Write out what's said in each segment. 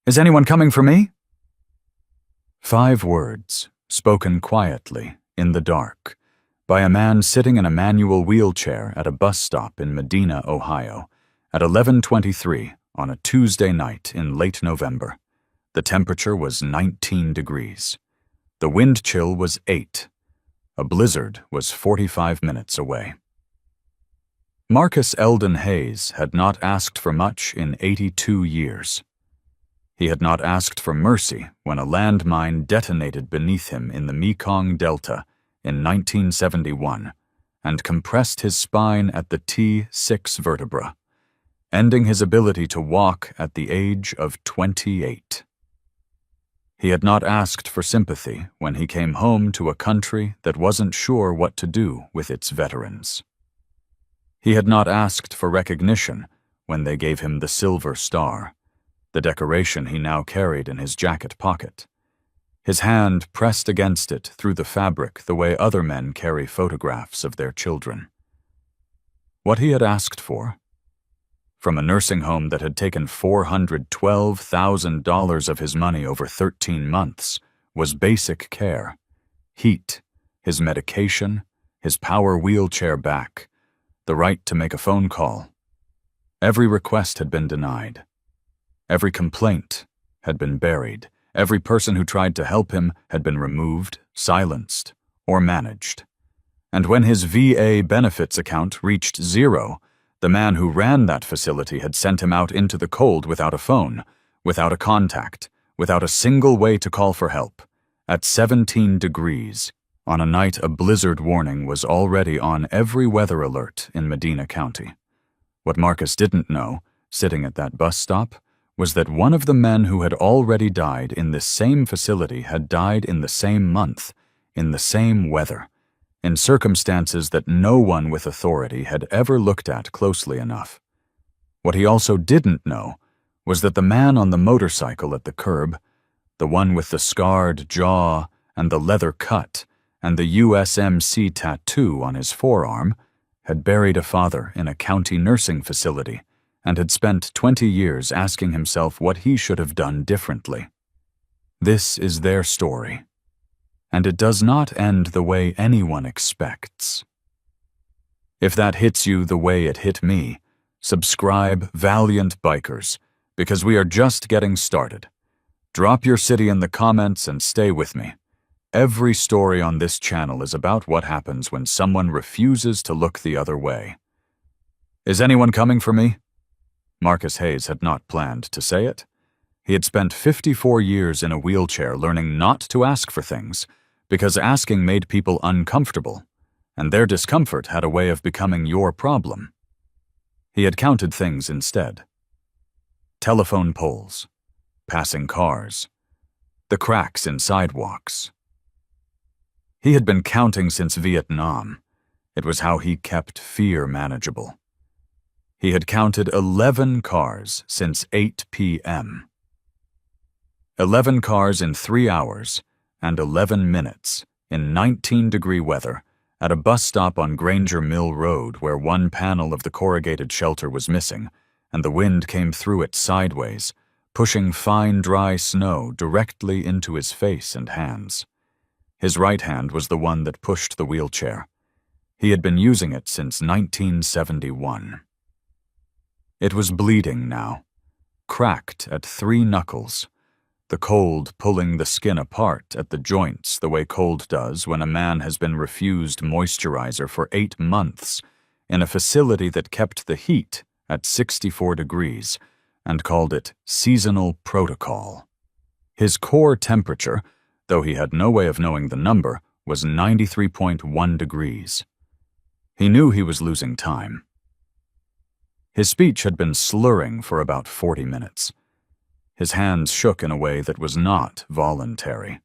Is anyone coming for me? 5 words, spoken quietly, in the dark, by a man sitting in a manual wheelchair at a bus stop in Medina, Ohio, at 11:23 on a Tuesday night in late November. The temperature was 19 degrees. The wind chill was 8. A blizzard was 45 minutes away. Marcus Eldon Hayes had not asked for much in 82 years. He had not asked for mercy when a landmine detonated beneath him in the Mekong Delta in 1971 and compressed his spine at the T6 vertebra, ending his ability to walk at the age of 28. He had not asked for sympathy when he came home to a country that wasn't sure what to do with its veterans. He had not asked for recognition when they gave him the Silver Star, the decoration he now carried in his jacket pocket. His hand pressed against it through the fabric the way other men carry photographs of their children. What he had asked for, from a nursing home that had taken $412,000 of his money over 13 months, was basic care: heat, his medication, his power wheelchair back, the right to make a phone call. Every request had been denied. Every complaint had been buried. Every person who tried to help him had been removed, silenced, or managed. And when his VA benefits account reached 0, the man who ran that facility had sent him out into the cold without a phone, without a contact, without a single way to call for help, at 17 degrees, on a night a blizzard warning was already on every weather alert in Medina County. What Marcus didn't know, sitting at that bus stop, was that one of the men who had already died in this same facility had died in the same month, in the same weather, in circumstances that no one with authority had ever looked at closely enough. What he also didn't know was that the man on the motorcycle at the curb, the one with the scarred jaw and the leather cut and the USMC tattoo on his forearm, had buried a father in a county nursing facility and had spent 20 years asking himself what he should have done differently. This is their story, and it does not end the way anyone expects. If that hits you the way it hit me, subscribe Valiant Bikers, because we are just getting started. Drop your city in the comments and stay with me. Every story on this channel is about what happens when someone refuses to look the other way. Is anyone coming for me? Marcus Hayes had not planned to say it. He had spent 54 years in a wheelchair learning not to ask for things, because asking made people uncomfortable, and their discomfort had a way of becoming your problem. He had counted things instead: telephone poles, passing cars, the cracks in sidewalks. He had been counting since Vietnam. It was how he kept fear manageable. He had counted 11 cars since 8 p.m. 11 cars in 3 hours and 11 minutes in 19-degree weather at a bus stop on Granger Mill Road where one panel of the corrugated shelter was missing, and the wind came through it sideways, pushing fine, dry snow directly into his face and hands. His right hand was the one that pushed the wheelchair. He had been using it since 1971. It was bleeding now, cracked at 3 knuckles, the cold pulling the skin apart at the joints the way cold does when a man has been refused moisturizer for 8 months in a facility that kept the heat at 64 degrees and called it seasonal protocol. His core temperature, though he had no way of knowing the number, was 93.1 degrees. He knew he was losing time. His speech had been slurring for about 40 minutes. His hands shook in a way that was not voluntary.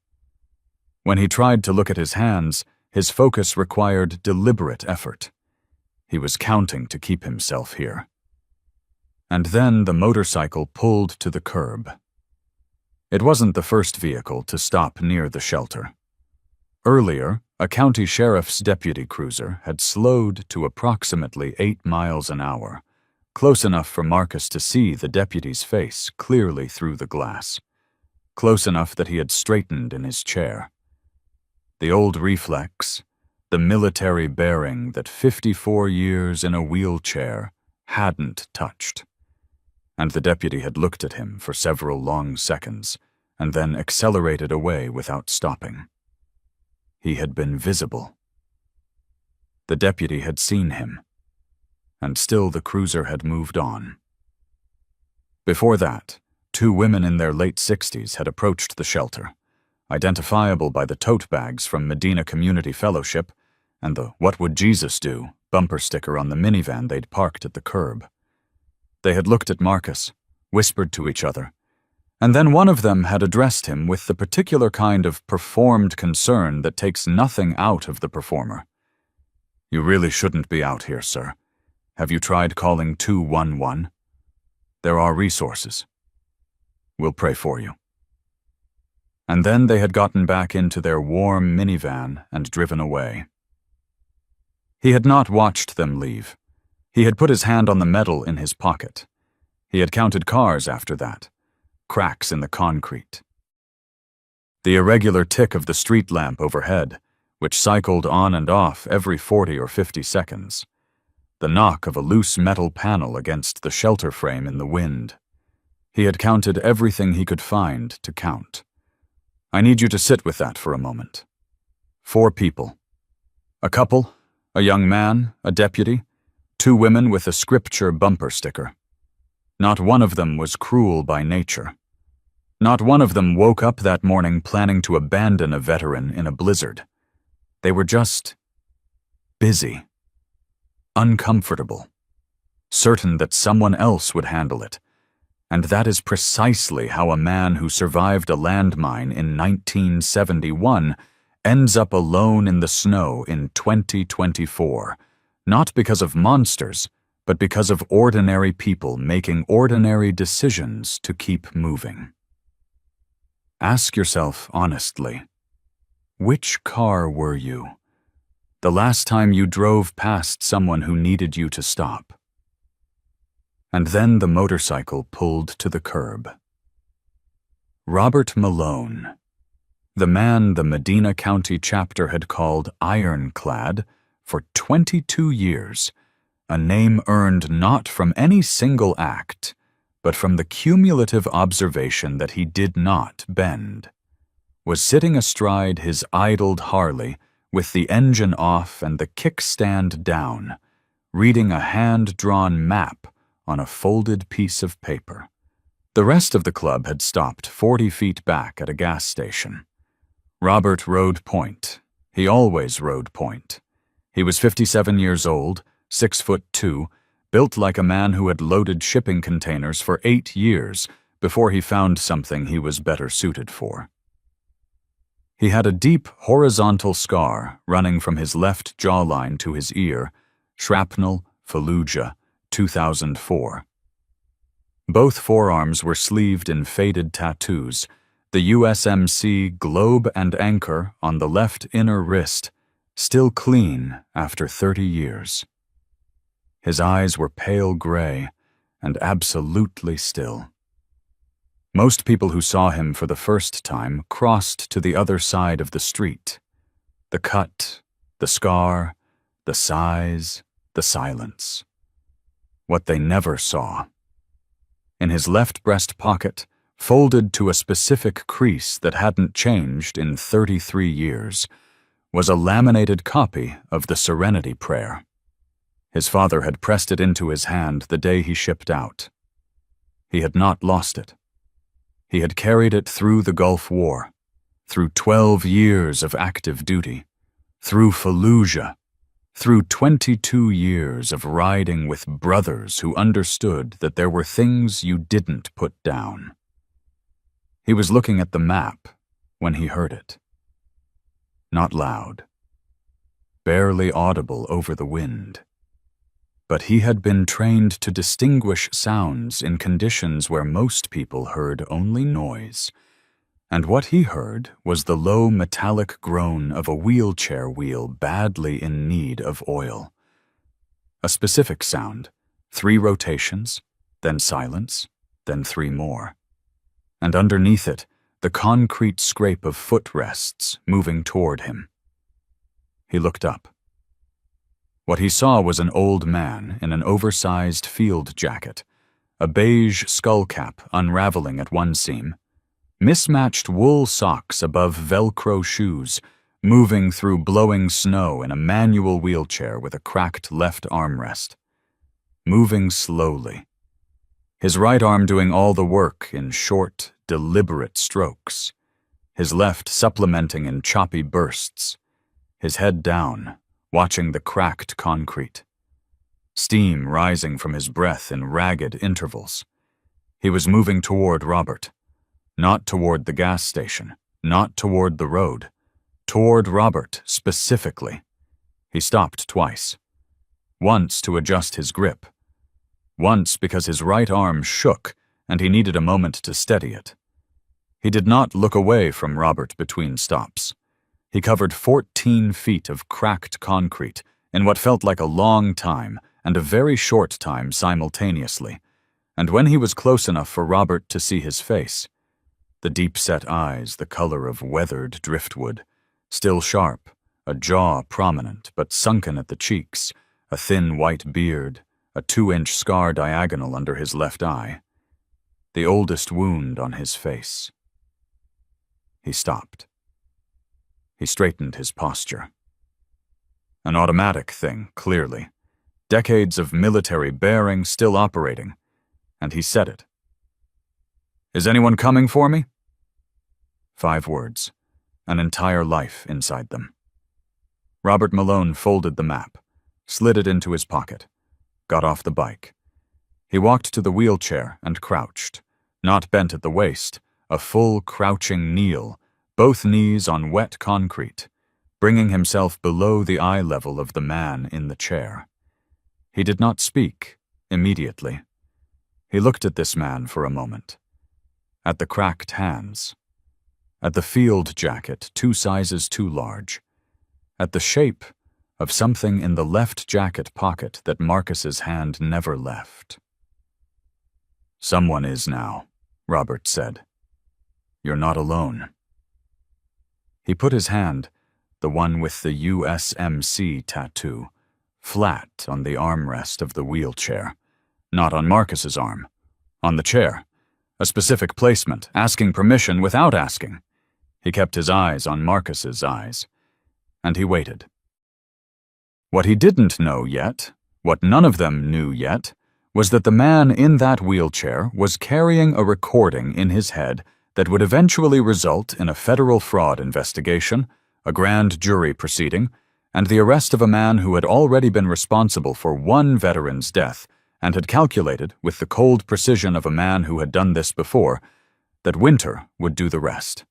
When he tried to look at his hands, his focus required deliberate effort. He was counting to keep himself here. And then the motorcycle pulled to the curb. It wasn't the first vehicle to stop near the shelter. Earlier, a county sheriff's deputy cruiser had slowed to approximately 8 miles an hour, close enough for Marcus to see the deputy's face clearly through the glass, close enough that he had straightened in his chair. The old reflex, the military bearing that 54 years in a wheelchair hadn't touched. And the deputy had looked at him for several long seconds and then accelerated away without stopping. He had been visible. The deputy had seen him, and still the cruiser had moved on. Before that, 2 women in their late 60s had approached the shelter, identifiable by the tote bags from Medina Community Fellowship and the "What Would Jesus Do" bumper sticker on the minivan they'd parked at the curb. They had looked at Marcus, whispered to each other, and then one of them had addressed him with the particular kind of performed concern that takes nothing out of the performer. "You really shouldn't be out here, sir. Have you tried calling 211? There are resources. We'll pray for you." And then they had gotten back into their warm minivan and driven away. He had not watched them leave. He had put his hand on the metal in his pocket. He had counted cars after that, cracks in the concrete. The irregular tick of the street lamp overhead, which cycled on and off every 40 or 50 seconds. The knock of a loose metal panel against the shelter frame in the wind. He had counted everything he could find to count. I need you to sit with that for a moment. 4 people. A couple, a young man, a deputy, 2 women with a scripture bumper sticker. Not one of them was cruel by nature. Not one of them woke up that morning planning to abandon a veteran in a blizzard. They were just busy, uncomfortable, certain that someone else would handle it. And that is precisely how a man who survived a landmine in 1971 ends up alone in the snow in 2024, not because of monsters, but because of ordinary people making ordinary decisions to keep moving. Ask yourself honestly, which car were you the last time you drove past someone who needed you to stop? And then the motorcycle pulled to the curb. Robert Malone, the man the Medina County chapter had called Ironclad for 22 years, a name earned not from any single act, but from the cumulative observation that he did not bend, was sitting astride his idled Harley with the engine off and the kickstand down, reading a hand-drawn map on a folded piece of paper. The rest of the club had stopped 40 feet back at a gas station. Robert rode point. He always rode point. He was 57 years old, 6'2", built like a man who had loaded shipping containers for 8 years before he found something he was better suited for. He had a deep horizontal scar running from his left jawline to his ear, shrapnel, Fallujah, 2004. Both forearms were sleeved in faded tattoos, the USMC globe and anchor on the left inner wrist, still clean after 30 years. His eyes were pale gray and absolutely still. Most people who saw him for the first time crossed to the other side of the street. The cut, the scar, the size, the silence. What they never saw. In his left breast pocket, folded to a specific crease that hadn't changed in 33 years, was a laminated copy of the Serenity Prayer. His father had pressed it into his hand the day he shipped out. He had not lost it. He had carried it through the Gulf War, through 12 years of active duty, through Fallujah, through 22 years of riding with brothers who understood that there were things you didn't put down. He was looking at the map when he heard it. Not loud, barely audible over the wind. But he had been trained to distinguish sounds in conditions where most people heard only noise, and what he heard was the low metallic groan of a wheelchair wheel badly in need of oil. A specific sound, 3 rotations, then silence, then 3 more. And underneath it, the concrete scrape of footrests moving toward him. He looked up. What he saw was an old man in an oversized field jacket, a beige skullcap unraveling at one seam, mismatched wool socks above Velcro shoes, moving through blowing snow in a manual wheelchair with a cracked left armrest. Moving slowly, his right arm doing all the work in short, deliberate strokes, his left supplementing in choppy bursts, his head down, watching the cracked concrete. Steam rising from his breath in ragged intervals. He was moving toward Robert. Not toward the gas station, not toward the road. Toward Robert, specifically. He stopped twice. Once to adjust his grip. Once because his right arm shook and he needed a moment to steady it. He did not look away from Robert between stops. He covered 14 feet of cracked concrete in what felt like a long time and a very short time simultaneously, and when he was close enough for Robert to see his face, the deep-set eyes the color of weathered driftwood, still sharp, a jaw prominent but sunken at the cheeks, a thin white beard, a 2-inch scar diagonal under his left eye, the oldest wound on his face. He stopped. He straightened his posture. An automatic thing, clearly. Decades of military bearing still operating, and he said it. "Is anyone coming for me?" 5 words, an entire life inside them. Robert Malone folded the map, slid it into his pocket, got off the bike. He walked to the wheelchair and crouched, not bent at the waist, a full crouching kneel, both knees on wet concrete, bringing himself below the eye level of the man in the chair. He did not speak immediately. He looked at this man for a moment, at the cracked hands, at the field jacket 2 sizes too large, at the shape of something in the left jacket pocket that Marcus's hand never left. "Someone is now," Robert said. "You're not alone." He put his hand, the one with the USMC tattoo, flat on the armrest of the wheelchair, not on Marcus's arm, on the chair, a specific placement, asking permission without asking. He kept his eyes on Marcus's eyes, and he waited. What he didn't know yet, what none of them knew yet, was that the man in that wheelchair was carrying a recording in his head that would eventually result in a federal fraud investigation, a grand jury proceeding, and the arrest of a man who had already been responsible for 1 veteran's death and had calculated, with the cold precision of a man who had done this before, that winter would do the rest.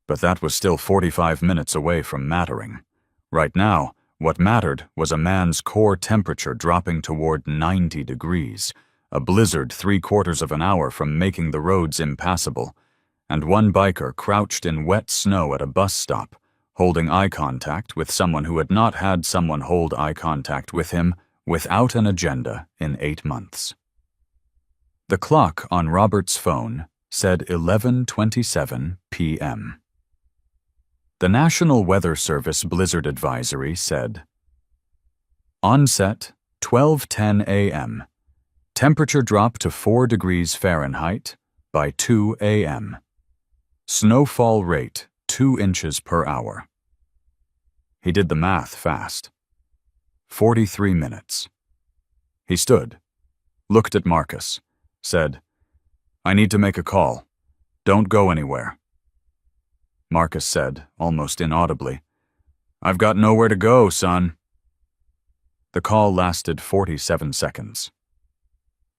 But that was still 45 minutes away from mattering. Right now, what mattered was a man's core temperature dropping toward 90 degrees, a blizzard 3/4 of an hour from making the roads impassable, and one biker crouched in wet snow at a bus stop, holding eye contact with someone who had not had someone hold eye contact with him without an agenda in 8 months. The clock on Robert's phone said 11:27 p.m. The National Weather Service Blizzard Advisory said, "Onset 12:10 a.m. Temperature drop to 4 degrees Fahrenheit by 2 a.m. Snowfall rate 2 inches per hour." He did the math fast. 43 minutes. He stood, looked at Marcus, said, "I need to make a call. Don't go anywhere." Marcus said, almost inaudibly, "I've got nowhere to go, son." The call lasted 47 seconds.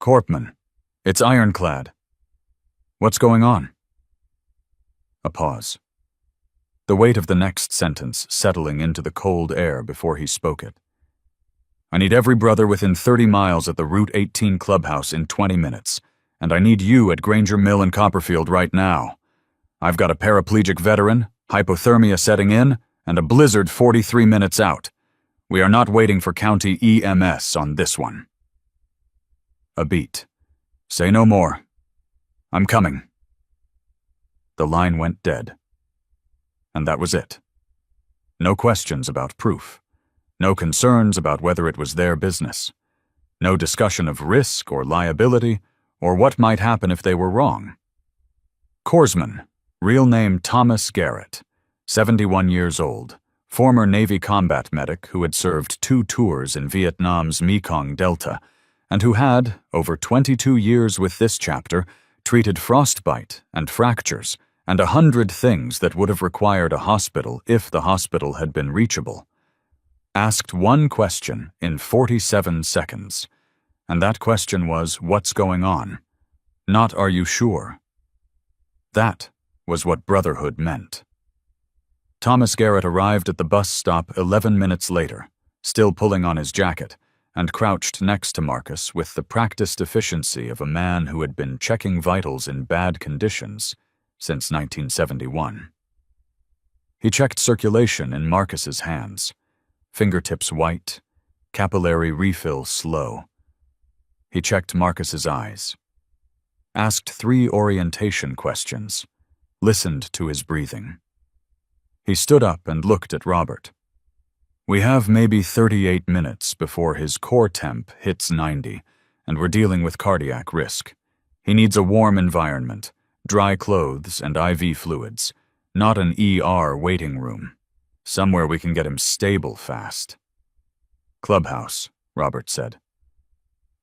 "Corpman, it's ironclad. What's going on?" A pause. The weight of the next sentence settling into the cold air before he spoke it. "I need every brother within 30 miles at the Route 18 clubhouse in 20 minutes, and I need you at Granger Mill in Copperfield right now. I've got a paraplegic veteran, hypothermia setting in, and a blizzard 43 minutes out. We are not waiting for county EMS on this one." A beat. Say no more. I'm coming. The line went dead. And that was it. No questions about proof. No concerns about whether it was their business. No discussion of risk or liability, or what might happen if they were wrong. Korsman, real name Thomas Garrett, 71 years old, former Navy combat medic who had served 2 tours in Vietnam's Mekong Delta, and who had, over 22 years with this chapter, treated frostbite and fractures and 100 things that would have required a hospital if the hospital had been reachable. Asked one question in 47 seconds, and that question was, what's going on? Not, are you sure? That was what Brotherhood meant. Thomas Garrett arrived at the bus stop 11 minutes later, still pulling on his jacket, and crouched next to Marcus with the practiced efficiency of a man who had been checking vitals in bad conditions since 1971. He checked circulation in Marcus's hands, fingertips white, capillary refill slow. He checked Marcus's eyes, asked 3 orientation questions, listened to his breathing. He stood up and looked at Robert. We have maybe 38 minutes before his core temp hits 90, and we're dealing with cardiac risk. He needs a warm environment, dry clothes and IV fluids, not an ER waiting room. Somewhere we can get him stable fast. Clubhouse, Robert said.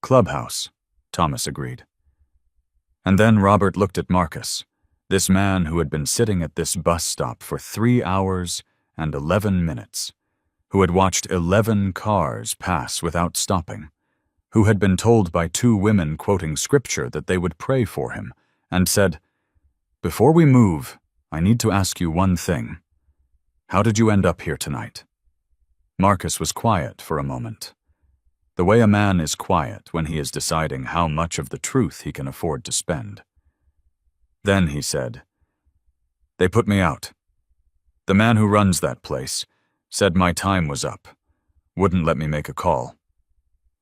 Clubhouse, Thomas agreed. And then Robert looked at Marcus, this man who had been sitting at this bus stop for 3 hours and 11 minutes, who had watched 11 cars pass without stopping, who had been told by 2 women quoting scripture that they would pray for him, and said, "Before we move, I need to ask you one thing. How did you end up here tonight?" Marcus was quiet for a moment. The way a man is quiet when he is deciding how much of the truth he can afford to spend. Then he said, "They put me out. The man who runs that place said my time was up, wouldn't let me make a call.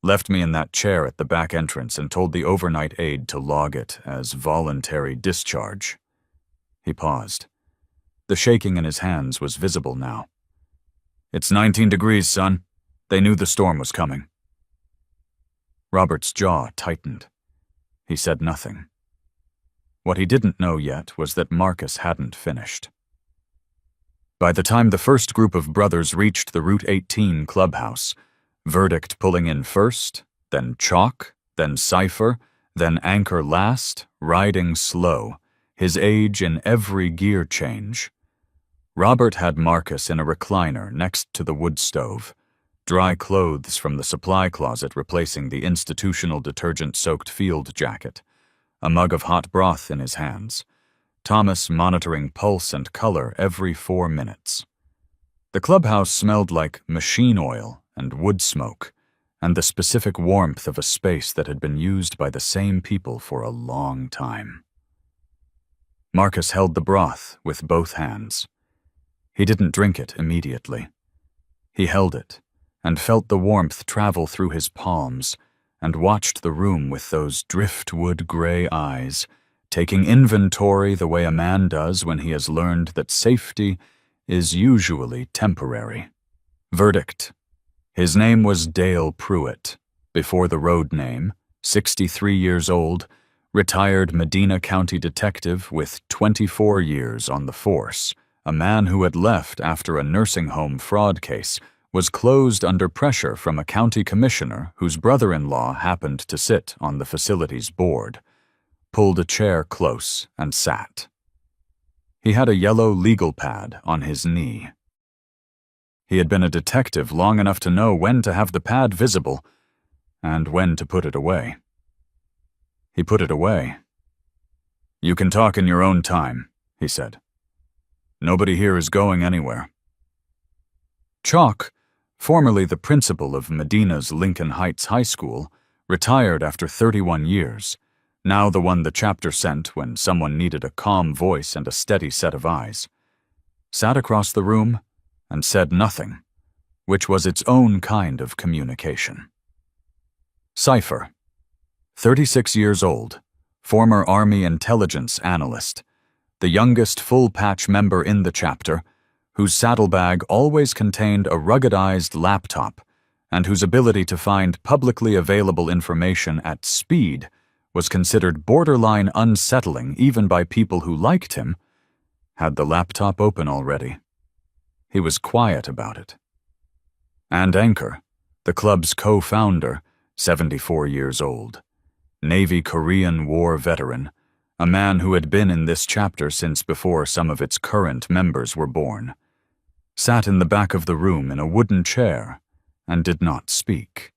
Left me in that chair at the back entrance and told the overnight aide to log it as voluntary discharge." He paused. The shaking in his hands was visible now. "It's 19 degrees, son. They knew the storm was coming." Robert's jaw tightened. He said nothing. What he didn't know yet was that Marcus hadn't finished. By the time the first group of brothers reached the Route 18 clubhouse, Verdict pulling in first, then Chalk, then Cypher, then Anchor last, riding slow, his age in every gear change, Robert had Marcus in a recliner next to the wood stove, dry clothes from the supply closet replacing the institutional detergent-soaked field jacket, a mug of hot broth in his hands, Thomas monitoring pulse and color every 4 minutes. The clubhouse smelled like machine oil and wood smoke, and the specific warmth of a space that had been used by the same people for a long time. Marcus held the broth with both hands. He didn't drink it immediately. He held it, and felt the warmth travel through his palms, and watched the room with those driftwood gray eyes, taking inventory the way a man does when he has learned that safety is usually temporary. Verdict. His name was Dale Pruitt, before the road name, 63 years old, retired Medina County detective with 24 years on the force, a man who had left after a nursing home fraud case, was closed under pressure from a county commissioner whose brother-in-law happened to sit on the facility's board, pulled a chair close and sat. He had a yellow legal pad on his knee. He had been a detective long enough to know when to have the pad visible and when to put it away. He put it away. "You can talk in your own time," he said. "Nobody here is going anywhere." Chalk, formerly the principal of Medina's Lincoln Heights High School, retired after 31 years, now the one the chapter sent when someone needed a calm voice and a steady set of eyes, sat across the room and said nothing, which was its own kind of communication. Cypher. 36 years old, former Army intelligence analyst, the youngest full-patch member in the chapter, whose saddlebag always contained a ruggedized laptop and whose ability to find publicly available information at speed was considered borderline unsettling even by people who liked him, had the laptop open already. He was quiet about it. And Anchor, the club's co-founder, 74 years old, Navy-Korean War veteran, a man who had been in this chapter since before some of its current members were born, sat in the back of the room in a wooden chair and did not speak.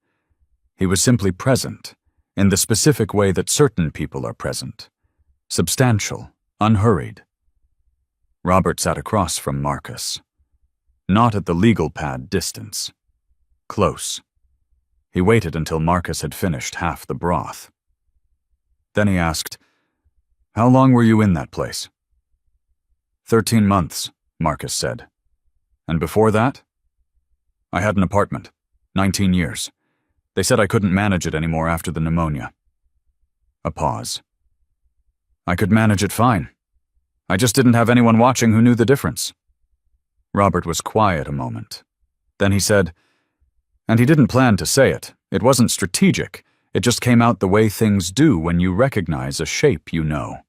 He was simply present, in the specific way that certain people are present, substantial, unhurried. Robert sat across from Marcus, not at the legal pad distance, close. He waited until Marcus had finished half the broth. Then he asked, "How long were you in that place?" 13 months, Marcus said. "And before that?" "I had an apartment, 19 years. They said I couldn't manage it anymore after the pneumonia." A pause. "I could manage it fine. I just didn't have anyone watching who knew the difference." Robert was quiet a moment. Then he said, "And he didn't plan to say it. It wasn't strategic. It just came out the way things do when you recognize a shape you know.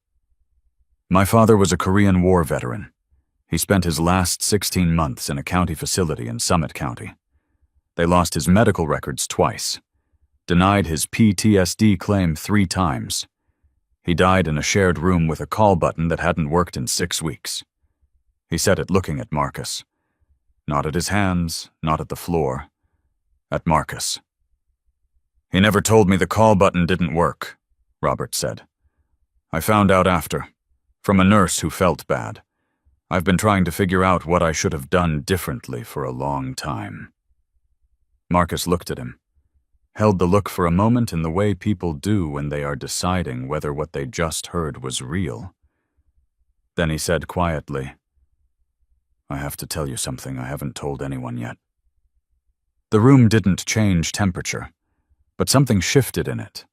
My father was a Korean War veteran. He spent his last 16 months in a county facility in Summit County. They lost his medical records twice, denied his PTSD claim 3 times. He died in a shared room with a call button that hadn't worked in 6 weeks. He said it looking at Marcus. Not at his hands, not at the floor. At Marcus. "He never told me the call button didn't work," Robert said. "I found out after, from a nurse who felt bad. I've been trying to figure out what I should have done differently for a long time." Marcus looked at him, held the look for a moment in the way people do when they are deciding whether what they just heard was real. Then he said quietly, "I have to tell you something I haven't told anyone yet." The room didn't change temperature, but something shifted in it.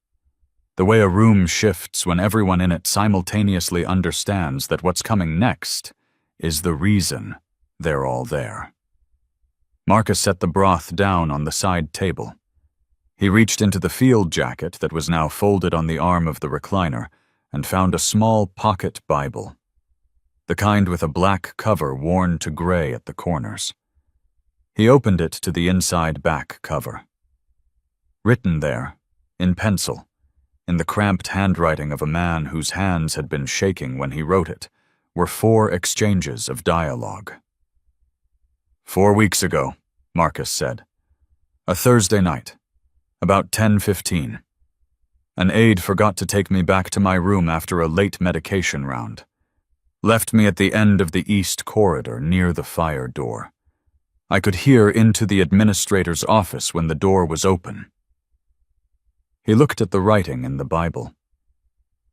The way a room shifts when everyone in it simultaneously understands that what's coming next is the reason they're all there. Marcus set the broth down on the side table. He reached into the field jacket that was now folded on the arm of the recliner and found a small pocket Bible, the kind with a black cover worn to gray at the corners. He opened it to the inside back cover. Written there, in pencil, in the cramped handwriting of a man whose hands had been shaking when he wrote it, were 4 exchanges of dialogue. 4 weeks ago, Marcus said. A Thursday night, about 10:15. An aide forgot to take me back to my room after a late medication round. Left me at the end of the east corridor near the fire door. I could hear into the administrator's office when the door was open. He looked at the writing in the Bible.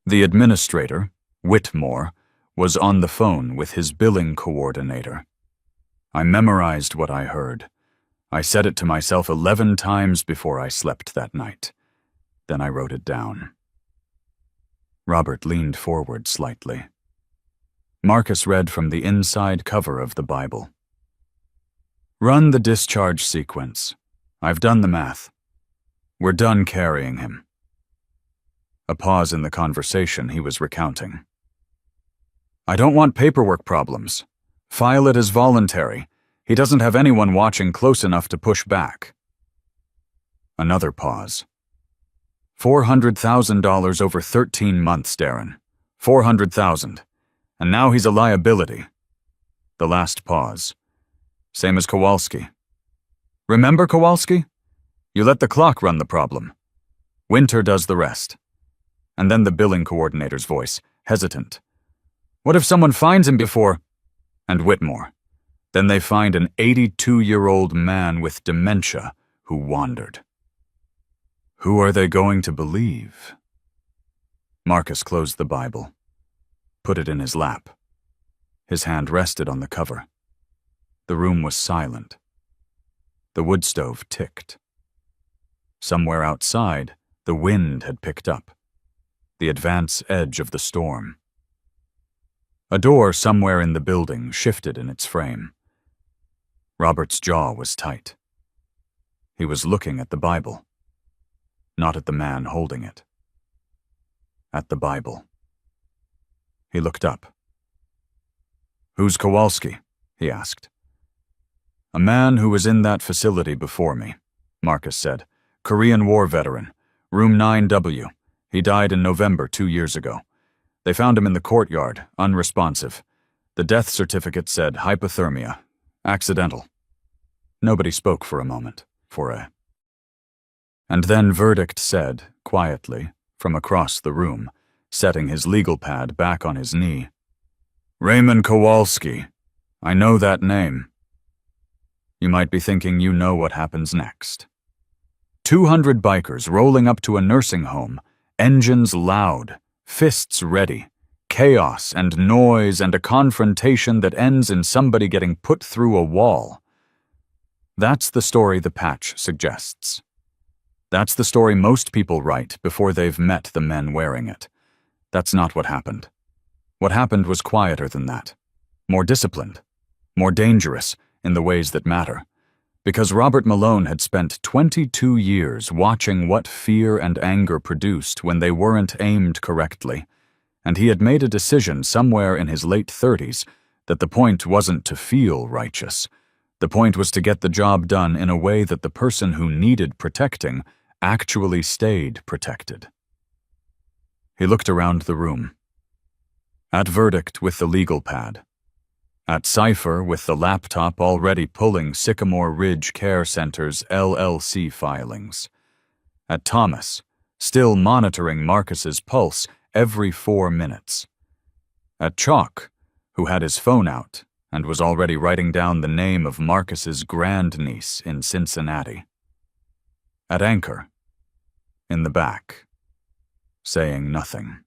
The administrator, Whitmore, was on the phone with his billing coordinator. I memorized what I heard. I said it to myself 11 times before I slept that night. Then I wrote it down. Robert leaned forward slightly. Marcus read from the inside cover of the Bible. "Run the discharge sequence. I've done the math. We're done carrying him." A pause in the conversation he was recounting. "I don't want paperwork problems. File it as voluntary. He doesn't have anyone watching close enough to push back." Another pause. $400,000 over 13 months, Darren. 400,000. And now he's a liability. The last pause. Same as Kowalski. Remember Kowalski? You let the clock run the problem. Winter does the rest. And then the billing coordinator's voice, hesitant. What if someone finds him before? And Whitmore. Then they find an 82-year-old man with dementia who wandered. Who are they going to believe? Marcus closed the Bible, put it in his lap. His hand rested on the cover. The room was silent. The wood stove ticked. Somewhere outside, The wind had picked up, the advance edge of the storm. A door somewhere in the building shifted in its frame. Robert's jaw was tight. He was looking at the Bible, not at the man holding it. At the Bible. He looked up. "Who's Kowalski?" he asked. "A man who was in that facility before me," Marcus said. "Korean War veteran. Room 9W. He died in November 2 years ago. They found him in the courtyard, unresponsive. The death certificate said hypothermia. Accidental." Nobody spoke for a moment. And then Verdict said, quietly, from across the room, setting his legal pad back on his knee, "Raymond Kowalski. I know that name." You might be thinking you know what happens next. 200 bikers rolling up to a nursing home, engines loud, fists ready, chaos and noise and a confrontation that ends in somebody getting put through a wall. That's the story the patch suggests. That's the story most people write before they've met the men wearing it. That's not what happened. What happened was quieter than that. More disciplined. More dangerous in the ways that matter. Because Robert Malone had spent 22 years watching what fear and anger produced when they weren't aimed correctly, and he had made a decision somewhere in his late 30s that the point wasn't to feel righteous. The point was to get the job done in a way that the person who needed protecting actually stayed protected. He looked around the room. At Verdict with the legal pad. At Cypher with the laptop already pulling Sycamore Ridge Care Center's LLC filings. At Thomas, still monitoring Marcus's pulse every 4 minutes. At Chalk, who had his phone out and was already writing down the name of Marcus's grandniece in Cincinnati. At Anchor, in the back, saying nothing.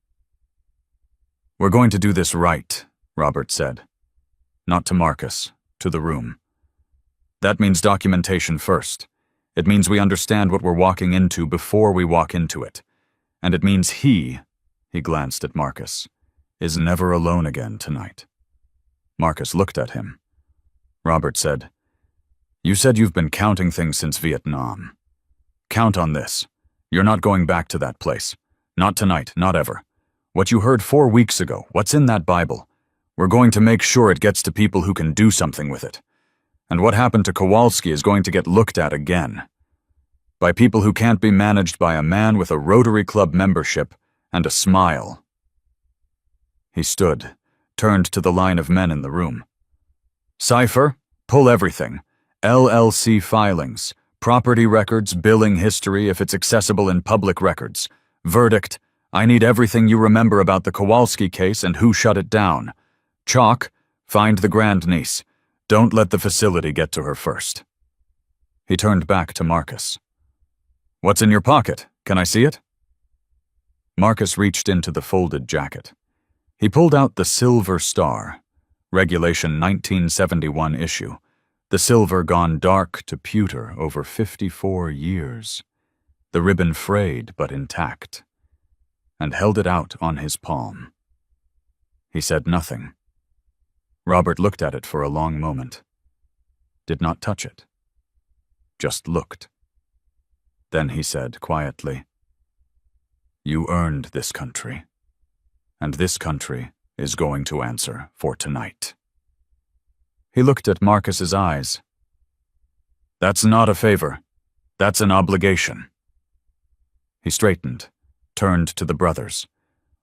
"We're going to do this right," Robert said. Not to Marcus, to the room. That means documentation first. It means we understand what we're walking into before we walk into it. And it means he glanced at Marcus, is never alone again tonight. Marcus looked at him. Robert said, "You said you've been counting things since Vietnam. Count on this. You're not going back to that place. Not tonight, not ever. What you heard 4 weeks ago, what's in that Bible? We're going to make sure it gets to people who can do something with it. And what happened to Kowalski is going to get looked at again. By people who can't be managed by a man with a Rotary Club membership and a smile." He stood, turned to the line of men in the room. "Cypher, pull everything. LLC filings, property records, billing history if it's accessible in public records. Verdict, I need everything you remember about the Kowalski case and who shut it down. Chalk, find the grandniece. Don't let the facility get to her first." He turned back to Marcus. "What's in your pocket? Can I see it?" Marcus reached into the folded jacket. He pulled out the Silver Star, Regulation 1971 issue, the silver gone dark to pewter over 54 years, the ribbon frayed but intact, and held it out on his palm. He said nothing. Robert looked at it for a long moment. Did not touch it. Just looked. Then he said quietly, "You earned this country, and this country is going to answer for tonight." He looked at Marcus's eyes. "That's not a favor. That's an obligation." He straightened, turned to the brothers,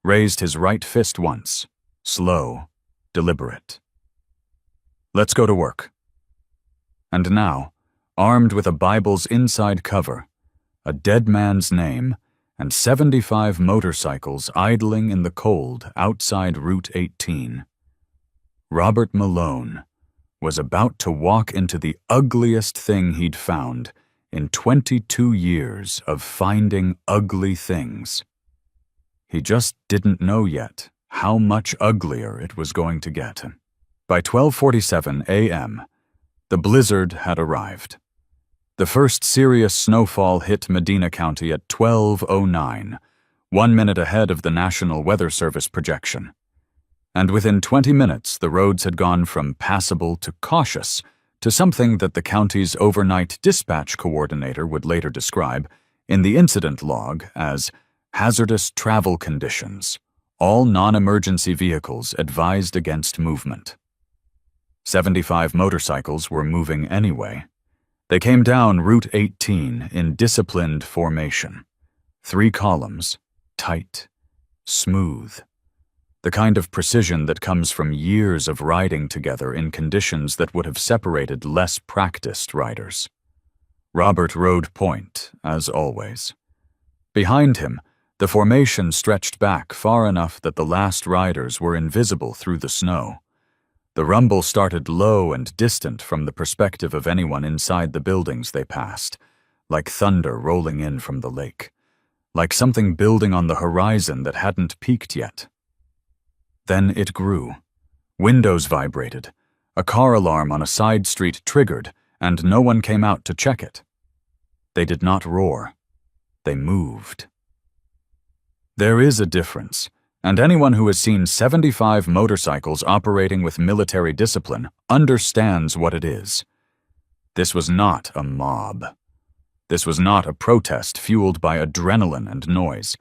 raised his right fist once, slow, deliberate. "Let's go to work." And now, armed with a Bible's inside cover, a dead man's name, and 75 motorcycles idling in the cold outside Route 18, Robert Malone was about to walk into the ugliest thing he'd found in 22 years of finding ugly things. He just didn't know yet how much uglier it was going to get. By 12:47 a.m., the blizzard had arrived. The first serious snowfall hit Medina County at 12:09, 1 minute ahead of the National Weather Service projection. And within 20 minutes, the roads had gone from passable to cautious to something that the county's overnight dispatch coordinator would later describe in the incident log as hazardous travel conditions, all non-emergency vehicles advised against movement. 75 motorcycles were moving anyway. They came down Route 18 in disciplined formation. 3 columns, tight, smooth. The kind of precision that comes from years of riding together in conditions that would have separated less practiced riders. Robert rode point, as always. Behind him, the formation stretched back far enough that the last riders were invisible through the snow. The rumble started low and distant from the perspective of anyone inside the buildings they passed, like thunder rolling in from the lake, like something building on the horizon that hadn't peaked yet. Then it grew. Windows vibrated. A car alarm on a side street triggered, and no one came out to check it. They did not roar. They moved. There is a difference, and anyone who has seen 75 motorcycles operating with military discipline understands what it is. This was not a mob. This was not a protest fueled by adrenaline and noise.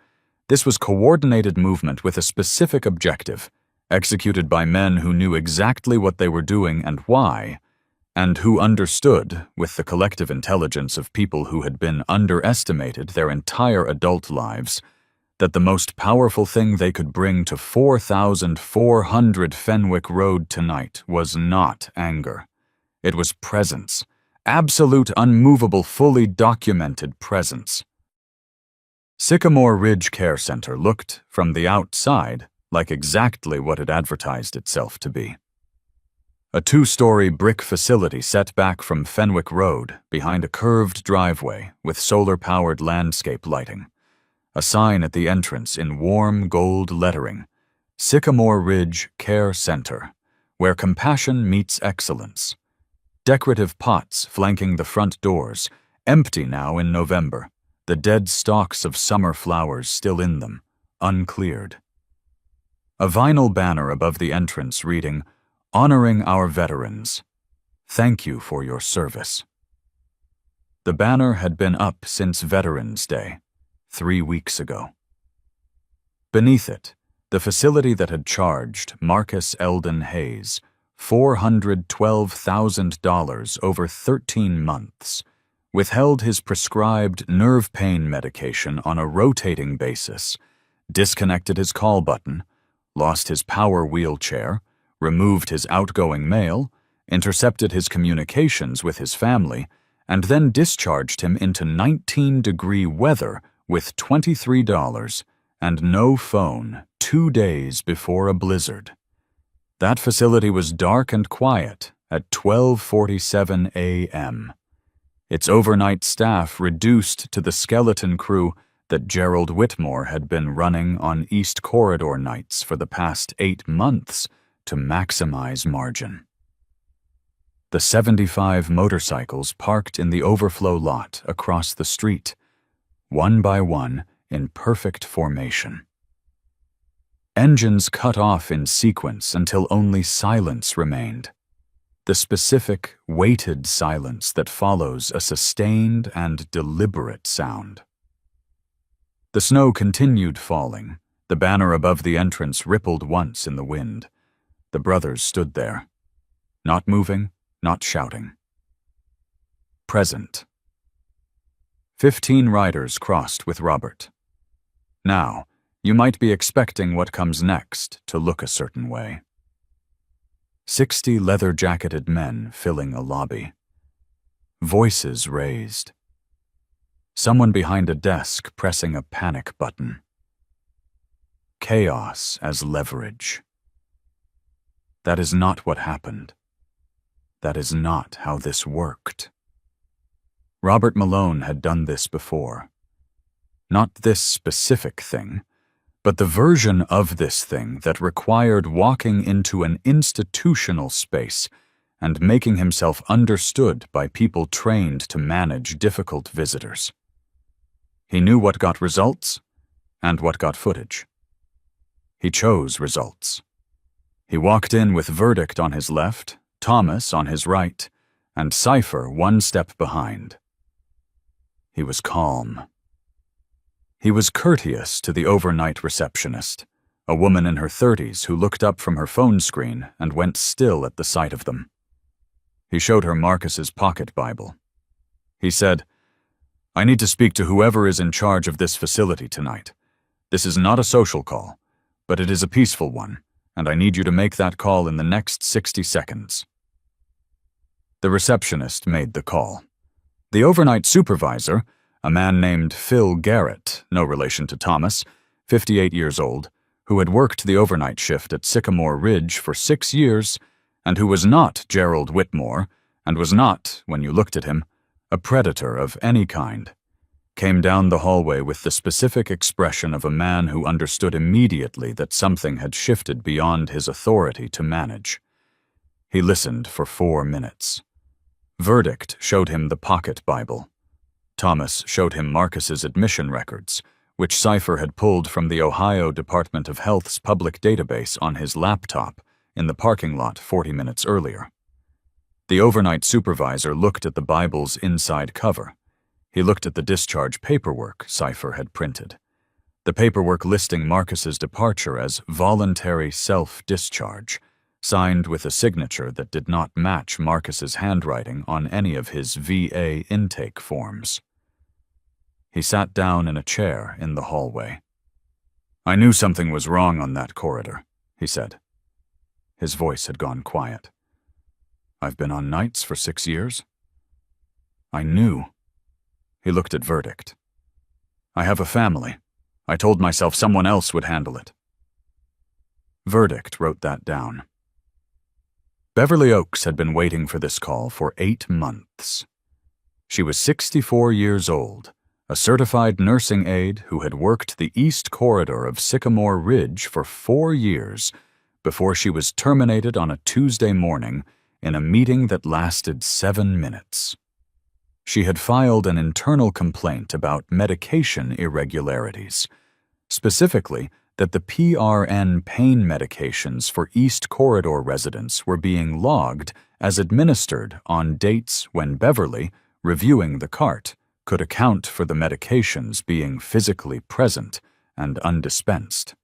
This was coordinated movement with a specific objective, executed by men who knew exactly what they were doing and why, and who understood, with the collective intelligence of people who had been underestimated their entire adult lives, that the most powerful thing they could bring to 4,400 Fenwick Road tonight was not anger. It was presence. Absolute, unmovable, fully documented presence. Sycamore Ridge Care Center looked, from the outside, like exactly what it advertised itself to be. A 2-story brick facility set back from Fenwick Road behind a curved driveway with solar-powered landscape lighting. A sign at the entrance in warm gold lettering, Sycamore Ridge Care Center, where compassion meets excellence. Decorative pots flanking the front doors, empty now in November, the dead stalks of summer flowers still in them, uncleared. A vinyl banner above the entrance reading, "Honoring our veterans. Thank you for your service." The banner had been up since Veterans Day, 3 weeks ago. Beneath it, the facility that had charged Marcus Eldon Hayes $412,000 over 13 months, withheld his prescribed nerve pain medication on a rotating basis, disconnected his call button, lost his power wheelchair, removed his outgoing mail, intercepted his communications with his family, and then discharged him into 19-degree weather with $23 and no phone 2 days before a blizzard. That facility was dark and quiet at 12:47 a.m. Its overnight staff reduced to the skeleton crew that Gerald Whitmore had been running on East Corridor nights for the past 8 months to maximize margin. The 75 motorcycles parked in the overflow lot across the street, one by one in perfect formation. Engines cut off in sequence until only silence remained. The specific, weighted silence that follows a sustained and deliberate sound. The snow continued falling. The banner above the entrance rippled once in the wind. The brothers stood there, not moving, not shouting. Present. 15 riders crossed with Robert. Now, you might be expecting what comes next to look a certain way. 60 leather-jacketed men filling a lobby. Voices raised. Someone behind a desk pressing a panic button. Chaos as leverage. That is not what happened. That is not how this worked. Robert Malone had done this before. Not this specific thing, but the version of this thing that required walking into an institutional space and making himself understood by people trained to manage difficult visitors. He knew what got results and what got footage. He chose results. He walked in with Verdict on his left, Thomas on his right, and Cypher one step behind. He was calm. He was courteous to the overnight receptionist, a woman in her 30s who looked up from her phone screen and went still at the sight of them. He showed her Marcus's pocket Bible. He said, "I need to speak to whoever is in charge of this facility tonight. This is not a social call, but it is a peaceful one, and I need you to make that call in the next 60 seconds. The receptionist made the call. The overnight supervisor, a man named Phil Garrett, no relation to Thomas, 58 years old, who had worked the overnight shift at Sycamore Ridge for 6 years, and who was not Gerald Whitmore, and was not, when you looked at him, a predator of any kind, came down the hallway with the specific expression of a man who understood immediately that something had shifted beyond his authority to manage. He listened for 4 minutes. Verdict showed him the pocket Bible. Thomas showed him Marcus's admission records, which Cypher had pulled from the Ohio Department of Health's public database on his laptop in the parking lot 40 minutes earlier. The overnight supervisor looked at the Bible's inside cover. He looked at the discharge paperwork Cypher had printed. The paperwork listing Marcus's departure as voluntary self-discharge, signed with a signature that did not match Marcus's handwriting on any of his VA intake forms. He sat down in a chair in the hallway. "I knew something was wrong on that corridor," he said. His voice had gone quiet. "I've been on nights for 6 years. I knew." He looked at Verdict. "I have a family. I told myself someone else would handle it." Verdict wrote that down. Beverly Oaks had been waiting for this call for 8 months. She was 64 years old, a certified nursing aide who had worked the east corridor of Sycamore Ridge for 4 years before she was terminated on a Tuesday morning in a meeting that lasted 7 minutes. She had filed an internal complaint about medication irregularities, specifically that the PRN pain medications for East Corridor residents were being logged as administered on dates when Beverly, reviewing the cart, could account for the medications being physically present and undispensed.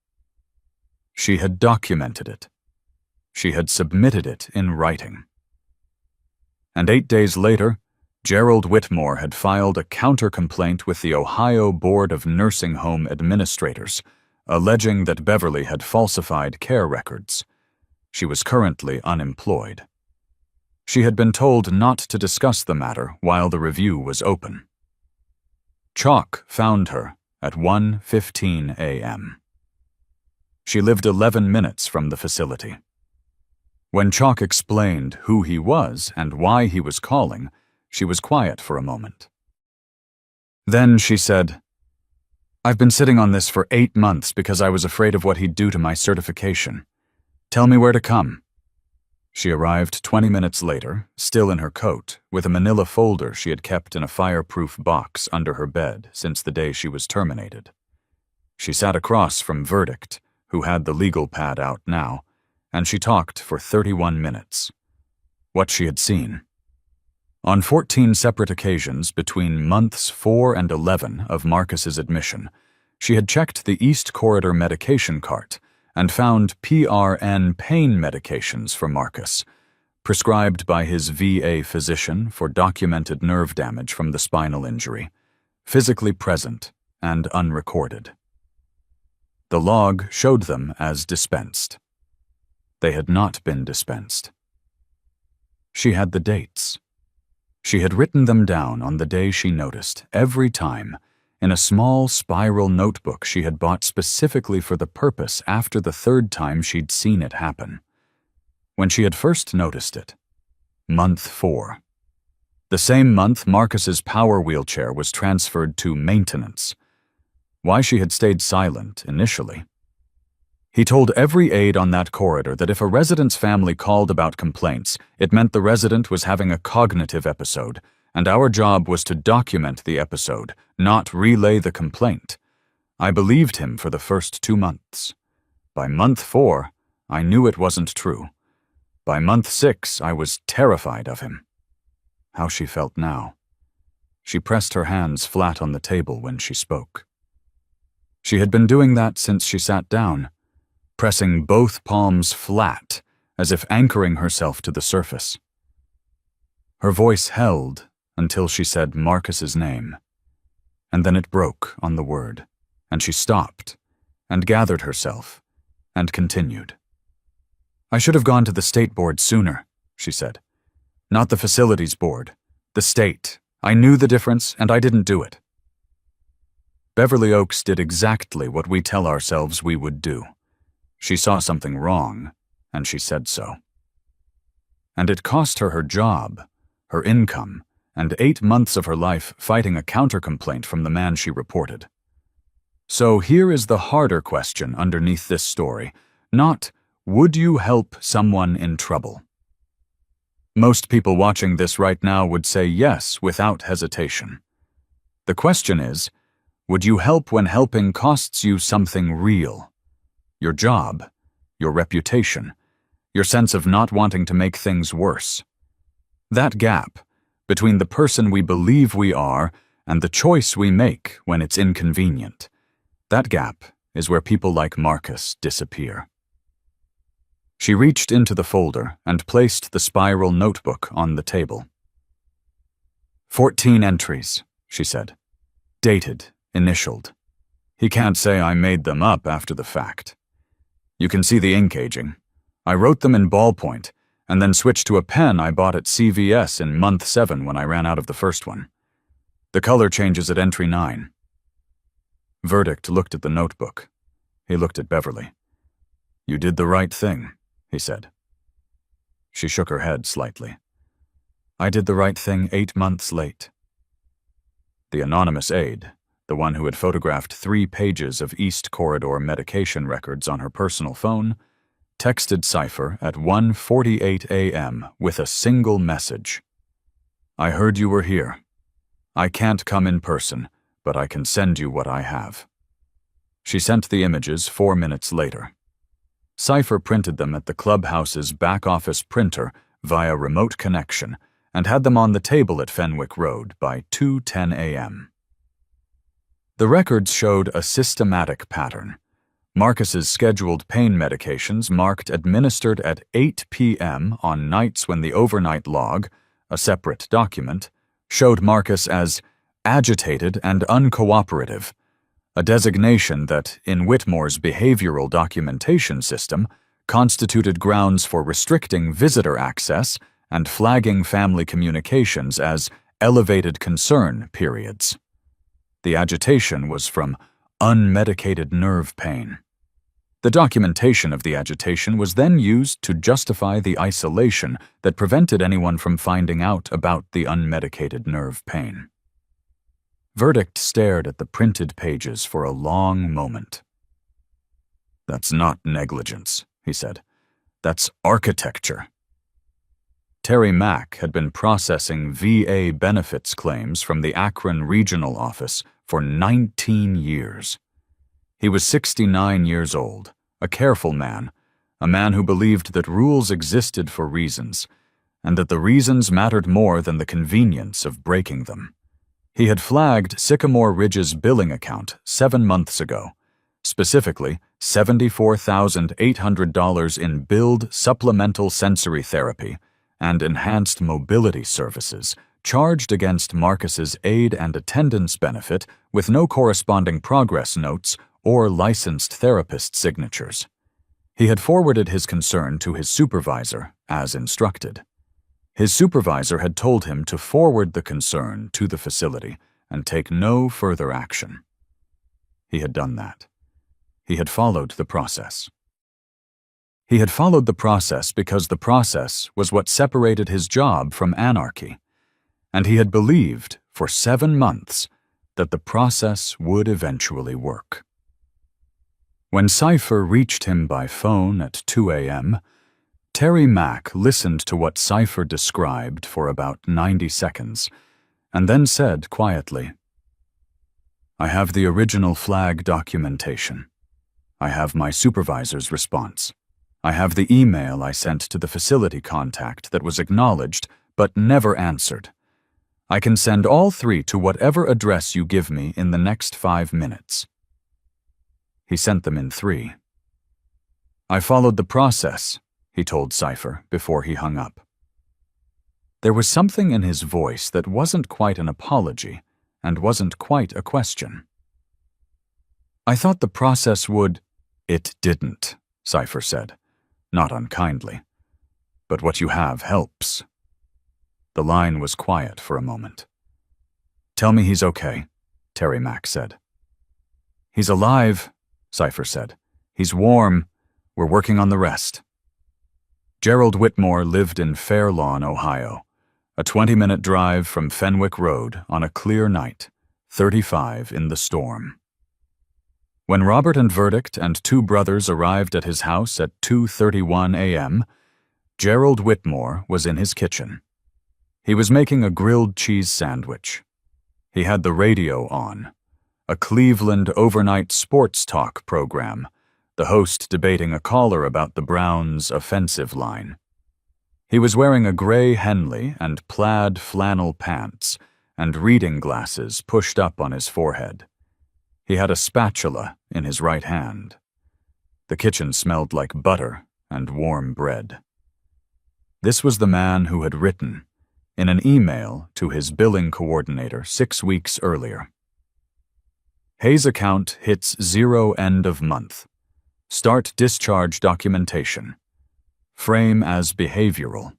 She had documented it. She had submitted it in writing. And 8 days later, Gerald Whitmore had filed a counter-complaint with the Ohio Board of Nursing Home Administrators, alleging that Beverly had falsified care records. She was currently unemployed. She had been told not to discuss the matter while the review was open. Chalk found her at 1:15 a.m. She lived 11 minutes from the facility. When Chalk explained who he was and why he was calling, she was quiet for a moment. Then she said, "I've been sitting on this for 8 months because I was afraid of what he'd do to my certification. Tell me where to come." She arrived 20 minutes later, still in her coat, with a manila folder she had kept in a fireproof box under her bed since the day she was terminated. She sat across from Verdict, who had the legal pad out now, and she talked for 31 minutes. What she had seen. On 14 separate occasions between months 4 and 11 of Marcus's admission, she had checked the East Corridor medication cart and found PRN pain medications for Marcus, prescribed by his VA physician for documented nerve damage from the spinal injury, physically present and unrecorded. The log showed them as dispensed. They had not been dispensed. She had the dates. She had written them down on the day she noticed, every time, in a small spiral notebook she had bought specifically for the purpose after the 3rd time she'd seen it happen. When she had first noticed it, month 4. The same month Marcus's power wheelchair was transferred to maintenance. Why she had stayed silent initially. He told every aide on that corridor that if a resident's family called about complaints, it meant the resident was having a cognitive episode, and our job was to document the episode, not relay the complaint. I believed him for the first 2 months. By month 4, I knew it wasn't true. By month 6, I was terrified of him. How she felt now. She pressed her hands flat on the table when she spoke. She had been doing that since she sat down, pressing both palms flat, as if anchoring herself to the surface. Her voice held until she said Marcus's name, and then it broke on the word, and she stopped, and gathered herself, and continued. I should have gone to the state board sooner, she said. Not the facilities board, the state. I knew the difference, and I didn't do it. Beverly Oaks did exactly what we tell ourselves we would do. She saw something wrong, and she said so. And it cost her her job, her income, and 8 months of her life fighting a counter-complaint from the man she reported. So here is the harder question underneath this story, not, would you help someone in trouble? Most people watching this right now would say yes without hesitation. The question is, would you help when helping costs you something real? Your job, your reputation, your sense of not wanting to make things worse. That gap between the person we believe we are and the choice we make when it's inconvenient, that gap is where people like Marcus disappear. She reached into the folder and placed the spiral notebook on the table. 14 entries, she said. Dated, initialed. He can't say I made them up after the fact. You can see the ink aging. I wrote them in ballpoint, and then switched to a pen I bought at CVS in month 7 when I ran out of the first one. The color changes at entry 9. Verdict looked at the notebook. He looked at Beverly. You did the right thing, he said. She shook her head slightly. I did the right thing 8 months late. The anonymous aide, the one who had photographed 3 pages of East Corridor medication records on her personal phone, texted Cypher at 1:48 a.m. with a single message. I heard you were here. I can't come in person, but I can send you what I have. She sent the images 4 minutes later. Cypher printed them at the clubhouse's back-office printer via remote connection and had them on the table at Fenwick Road by 2:10 a.m. The records showed a systematic pattern. Marcus's scheduled pain medications marked administered at 8 p.m. on nights when the overnight log, a separate document, showed Marcus as agitated and uncooperative, a designation that, in Whitmore's behavioral documentation system, constituted grounds for restricting visitor access and flagging family communications as elevated concern periods. The agitation was from unmedicated nerve pain. The documentation of the agitation was then used to justify the isolation that prevented anyone from finding out about the unmedicated nerve pain. Verdict stared at the printed pages for a long moment. That's not negligence, he said. That's architecture. Terry Mack had been processing VA benefits claims from the Akron Regional Office for 19 years. He was 69 years old, a careful man, a man who believed that rules existed for reasons, and that the reasons mattered more than the convenience of breaking them. He had flagged Sycamore Ridge's billing account 7 months ago, specifically $74,800 in billed supplemental sensory therapy and enhanced mobility services charged against Marcus's aid and attendance benefit with no corresponding progress notes or licensed therapist signatures. He had forwarded his concern to his supervisor, as instructed. His supervisor had told him to forward the concern to the facility and take no further action. He had done that. He had followed the process. He had followed the process because the process was what separated his job from anarchy, and he had believed, for 7 months, that the process would eventually work. When Cypher reached him by phone at 2 a.m., Terry Mack listened to what Cypher described for about 90 seconds, and then said quietly, "I have the original flag documentation. I have my supervisor's response. I have the email I sent to the facility contact that was acknowledged but never answered. I can send all three to whatever address you give me in the next 5 minutes." He sent them in 3. "I followed the process," he told Cypher before he hung up. There was something in his voice that wasn't quite an apology and wasn't quite a question. "I thought the process would—" "It didn't," Cypher said, not unkindly. "But what you have helps." The line was quiet for a moment. "Tell me he's okay," Terry Mack said. "He's alive," Cypher said. "He's warm. We're working on the rest." Gerald Whitmore lived in Fair Lawn, Ohio, a 20-minute drive from Fenwick Road on a clear night, 35 in the storm. When Robert and Verdict and 2 brothers arrived at his house at 2:31 a.m., Gerald Whitmore was in his kitchen. He was making a grilled cheese sandwich. He had the radio on, a Cleveland overnight sports talk program, the host debating a caller about the Browns' offensive line. He was wearing a gray Henley and plaid flannel pants and reading glasses pushed up on his forehead. He had a spatula in his right hand. The kitchen smelled like butter and warm bread. This was the man who had written, in an email to his billing coordinator 6 weeks earlier, "Hayes account hits 0 end of month. Start discharge documentation. Frame as behavioral."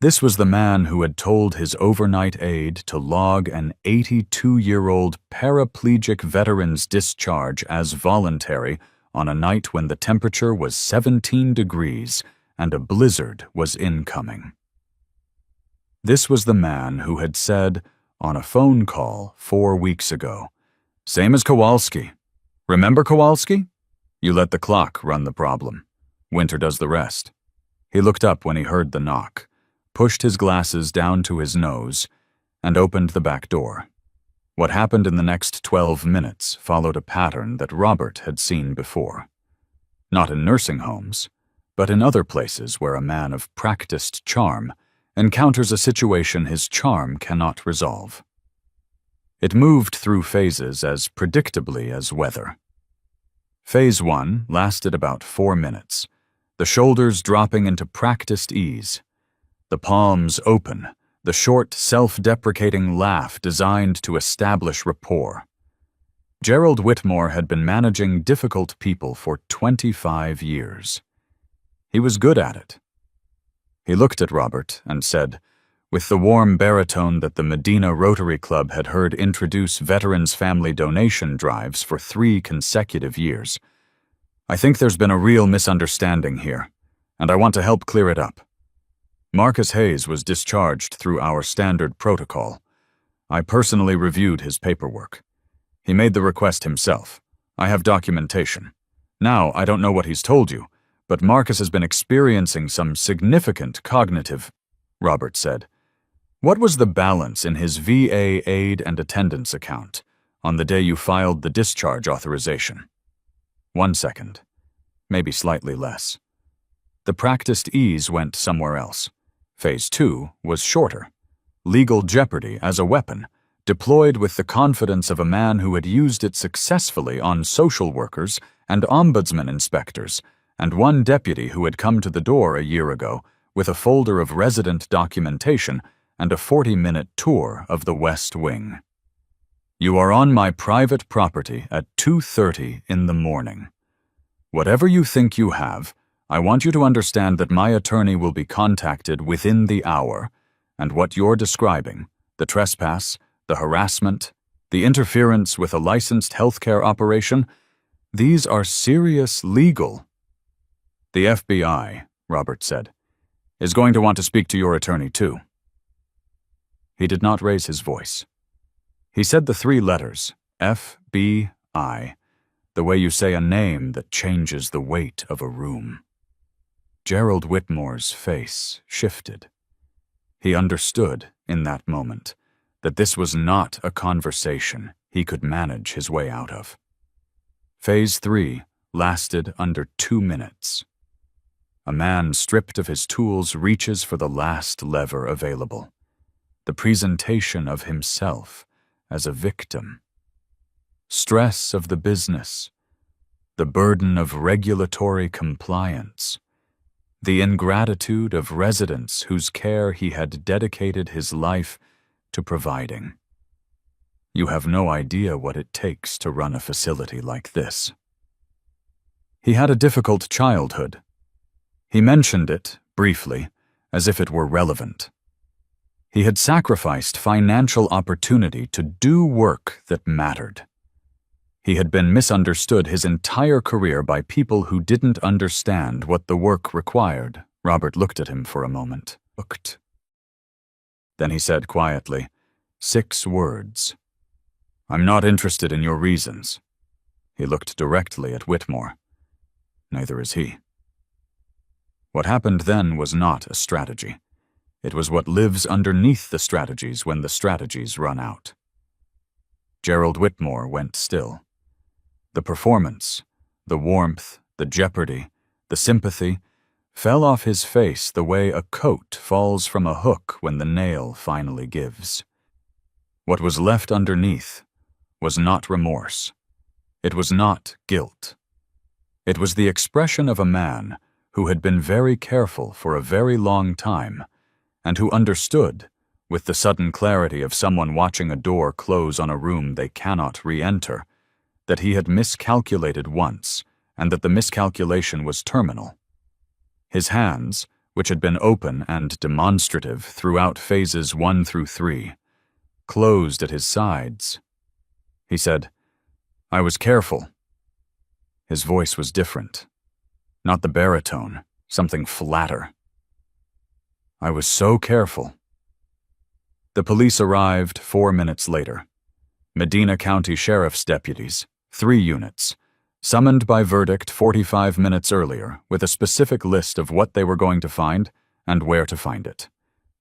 This was the man who had told his overnight aide to log an 82-year-old paraplegic veteran's discharge as voluntary on a night when the temperature was 17 degrees and a blizzard was incoming. This was the man who had said, on a phone call 4 weeks ago, "Same as Kowalski. Remember Kowalski? You let the clock run the problem. Winter does the rest." He looked up when he heard the knock, pushed his glasses down to his nose, and opened the back door. What happened in the next 12 minutes followed a pattern that Robert had seen before. Not in nursing homes, but in other places where a man of practiced charm encounters a situation his charm cannot resolve. It moved through phases as predictably as weather. Phase 1 lasted about 4 minutes, the shoulders dropping into practiced ease, the palms open, the short, self-deprecating laugh designed to establish rapport. Gerald Whitmore had been managing difficult people for 25 years. He was good at it. He looked at Robert and said, with the warm baritone that the Medina Rotary Club had heard introduce veterans' family donation drives for 3 consecutive years, "I think there's been a real misunderstanding here, and I want to help clear it up. Marcus Hayes was discharged through our standard protocol. I personally reviewed his paperwork. He made the request himself. I have documentation. Now, I don't know what he's told you, but Marcus has been experiencing some significant cognitive—" Robert said. "What was the balance in his VA aid and attendance account on the day you filed the discharge authorization?" 1 second. Maybe slightly less. The practiced ease went somewhere else. Phase 2 was shorter. Legal jeopardy as a weapon, deployed with the confidence of a man who had used it successfully on social workers and ombudsman inspectors, and one deputy who had come to the door a year ago with a folder of resident documentation and a 40-minute tour of the West Wing. "You are on my private property at 2:30 in the morning. Whatever you think you have, I want you to understand that my attorney will be contacted within the hour, and what you're describing, the trespass, the harassment, the interference with a licensed healthcare operation, these are serious legal—" "The FBI," Robert said, "is going to want to speak to your attorney too." He did not raise his voice. He said the 3 letters, FBI, The way you say a name that changes the weight of a room. Gerald Whitmore's face shifted. He understood, in that moment, that this was not a conversation he could manage his way out of. Phase 3 lasted under 2 minutes. A man stripped of his tools reaches for the last lever available. The presentation of himself as a victim. Stress of the business. The burden of regulatory compliance. The ingratitude of residents whose care he had dedicated his life to providing. You have no idea what it takes to run a facility like this. He had a difficult childhood. He mentioned it, briefly, as if it were relevant. He had sacrificed financial opportunity to do work that mattered. He had been misunderstood his entire career by people who didn't understand what the work required. Robert looked at him for a moment. Looked. Then he said quietly, 6 words. I'm not interested in your reasons. He looked directly at Whitmore. Neither is he. What happened then was not a strategy. It was what lives underneath the strategies when the strategies run out. Gerald Whitmore went still. The performance, the warmth, the jeopardy, the sympathy, fell off his face the way a coat falls from a hook when the nail finally gives. What was left underneath was not remorse. It was not guilt. It was the expression of a man who had been very careful for a very long time, and who understood, with the sudden clarity of someone watching a door close on a room they cannot re-enter, that he had miscalculated once, and that the miscalculation was terminal. His hands, which had been open and demonstrative throughout phases 1 through 3, closed at his sides. He said, I was careful. His voice was different. Not the baritone, something flatter. I was so careful. The police arrived 4 minutes later. Medina County Sheriff's deputies, 3 units, summoned by verdict 45 minutes earlier with a specific list of what they were going to find and where to find it.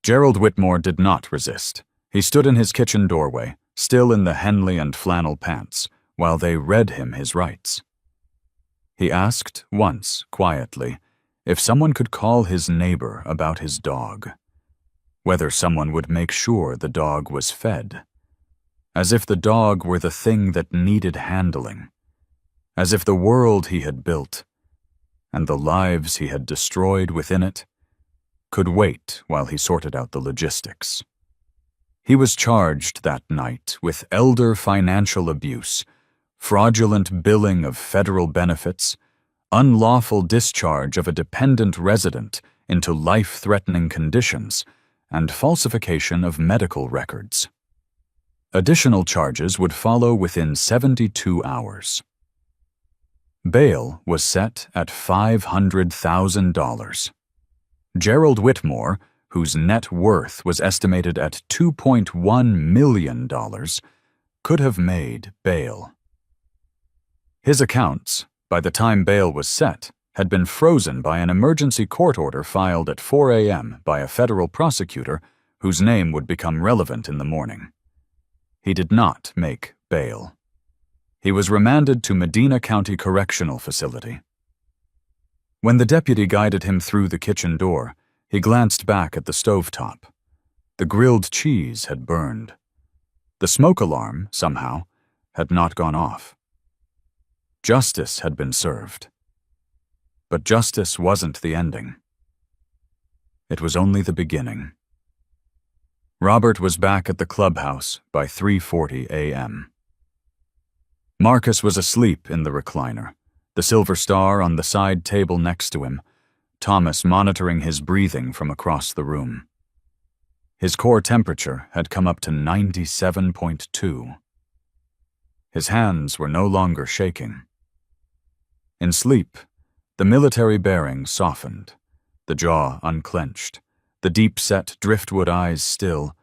Gerald Whitmore did not resist. He stood in his kitchen doorway, still in the Henley and flannel pants, while they read him his rights. He asked once, quietly, if someone could call his neighbor about his dog, whether someone would make sure the dog was fed, as if the dog were the thing that needed handling, as if the world he had built, and the lives he had destroyed within it, could wait while he sorted out the logistics. He was charged that night with elder financial abuse, fraudulent billing of federal benefits, unlawful discharge of a dependent resident into life-threatening conditions, and falsification of medical records. Additional charges would follow within 72 hours. Bail was set at $500,000. Gerald Whitmore, whose net worth was estimated at $2.1 million, could have made bail. His accounts, by the time bail was set, had been frozen by an emergency court order filed at 4 a.m. by a federal prosecutor whose name would become relevant in the morning. He did not make bail. He was remanded to Medina County Correctional Facility. When the deputy guided him through the kitchen door, he glanced back at the stovetop. The grilled cheese had burned. The smoke alarm, somehow, had not gone off. Justice had been served. But justice wasn't the ending. It was only the beginning. Robert was back at the clubhouse by 3:40 a.m. Marcus was asleep in the recliner, the silver star on the side table next to him, Thomas monitoring his breathing from across the room. His core temperature had come up to 97.2. His hands were no longer shaking. In sleep, the military bearing softened, the jaw unclenched, the deep-set driftwood eyes still,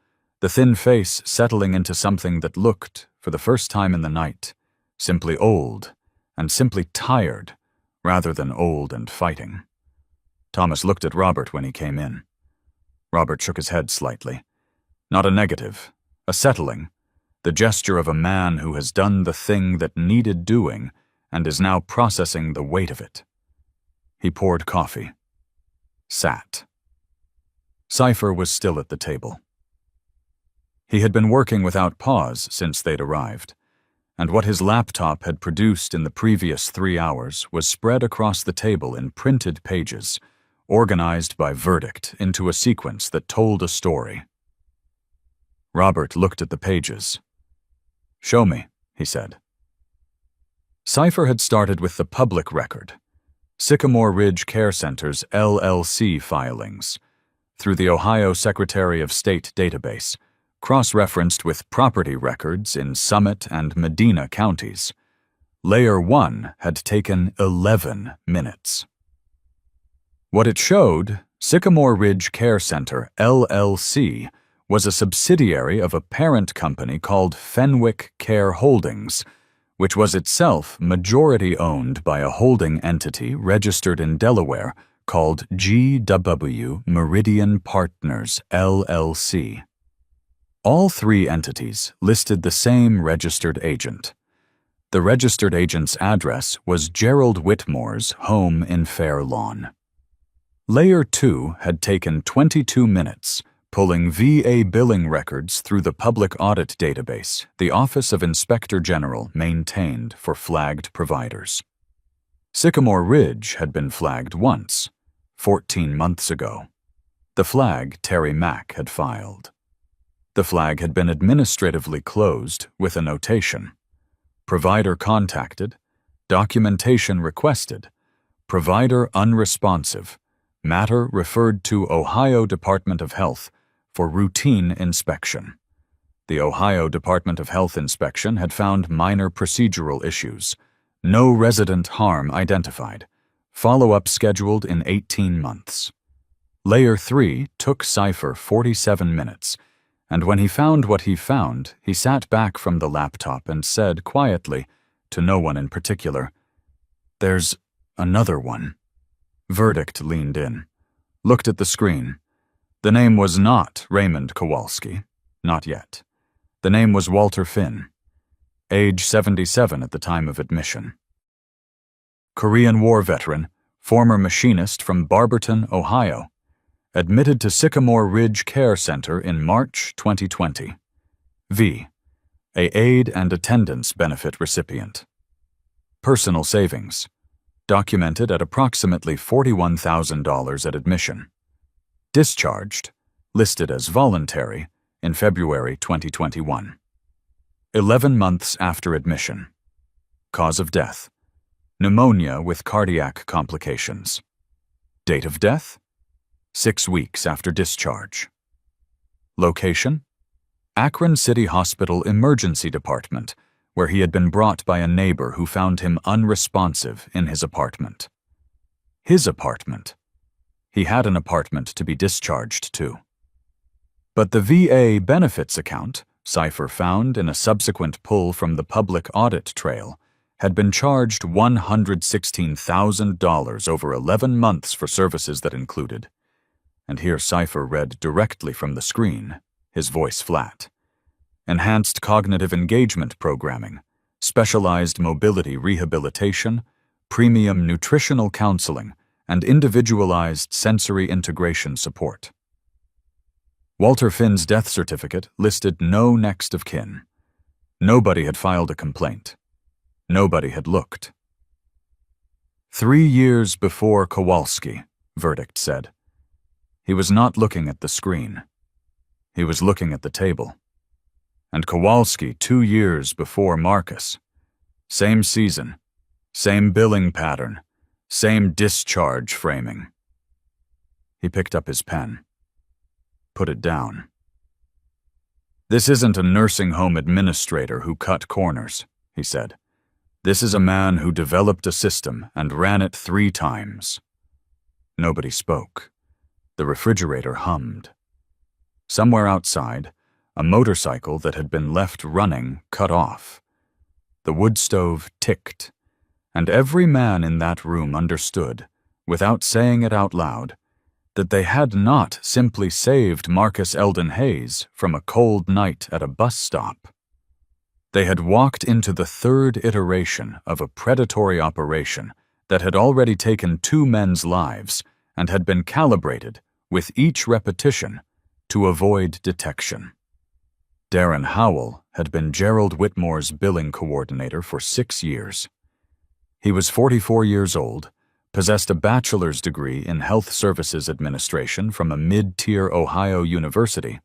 the thin face settling into something that looked, for the first time in the night, simply old and simply tired, rather than old and fighting. Thomas looked at Robert when he came in. Robert shook his head slightly. Not a negative, a settling, the gesture of a man who has done the thing that needed doing and is now processing the weight of it. He poured coffee. Sat. Cypher was still at the table. He had been working without pause since they'd arrived, and what his laptop had produced in the previous 3 hours was spread across the table in printed pages, organized by verdict into a sequence that told a story. Robert looked at the pages. "Show me," he said. Cypher had started with the public record, Sycamore Ridge Care Center's LLC filings, through the Ohio Secretary of State database, cross-referenced with property records in Summit and Medina counties. Layer 1 had taken 11 minutes. What it showed, Sycamore Ridge Care Center, LLC, was a subsidiary of a parent company called Fenwick Care Holdings, which was itself majority-owned by a holding entity registered in Delaware called GW Meridian Partners, LLC. All 3 entities listed the same registered agent. The registered agent's address was Gerald Whitmore's home in Fair Lawn. Layer 2 had taken 22 minutes, pulling VA billing records through the public audit database the Office of Inspector General maintained for flagged providers. Sycamore Ridge had been flagged once, 14 months ago. The flag Terry Mack had filed. The flag had been administratively closed with a notation. Provider contacted, documentation requested, provider unresponsive, matter referred to Ohio Department of Health for routine inspection. The Ohio Department of Health inspection had found minor procedural issues. No resident harm identified. Follow-up scheduled in 18 months. Layer 3 took Cypher 47 minutes, and when he found what he found, he sat back from the laptop and said quietly, to no one in particular, "There's another one." Verdict leaned in, looked at the screen. The name was not Raymond Kowalski, not yet. The name was Walter Finn, age 77 at the time of admission. Korean War veteran, former machinist from Barberton, Ohio, admitted to Sycamore Ridge Care Center in March 2020. V. A aid and attendance benefit recipient. Personal savings. Documented at approximately $41,000 at admission. Discharged, listed as voluntary, in February 2021. 11 months after admission. Cause of death. Pneumonia with cardiac complications. Date of death? 6 weeks after discharge. Location? Akron City Hospital Emergency Department, where he had been brought by a neighbor who found him unresponsive in his apartment. His apartment. He had an apartment to be discharged to. But the VA benefits account, Cypher found in a subsequent pull from the public audit trail, had been charged $116,000 over 11 months for services that included. And here Cypher read directly from the screen, his voice flat. Enhanced cognitive engagement programming, specialized mobility rehabilitation, premium nutritional counseling, and individualized sensory integration support. Walter Finn's death certificate listed no next of kin. Nobody had filed a complaint. Nobody had looked. 3 years before Kowalski, verdict said. He was not looking at the screen. He was looking at the table. And Kowalski 2 years before Marcus. Same season, same billing pattern, same discharge framing. He picked up his pen. Put it down. This isn't a nursing home administrator who cut corners, he said. This is a man who developed a system and ran it 3 times. Nobody spoke. The refrigerator hummed. Somewhere outside, a motorcycle that had been left running cut off. The wood stove ticked, And every man in that room understood, without saying it out loud, that they had not simply saved Marcus Eldon Hayes from a cold night at a bus stop. They had walked into the third iteration of a predatory operation that had already taken 2 men's lives and had been calibrated, with each repetition, to avoid detection. Darren Howell had been Gerald Whitmore's billing coordinator for 6 years. He was 44 years old, possessed a bachelor's degree in health services administration from a mid-tier Ohio university,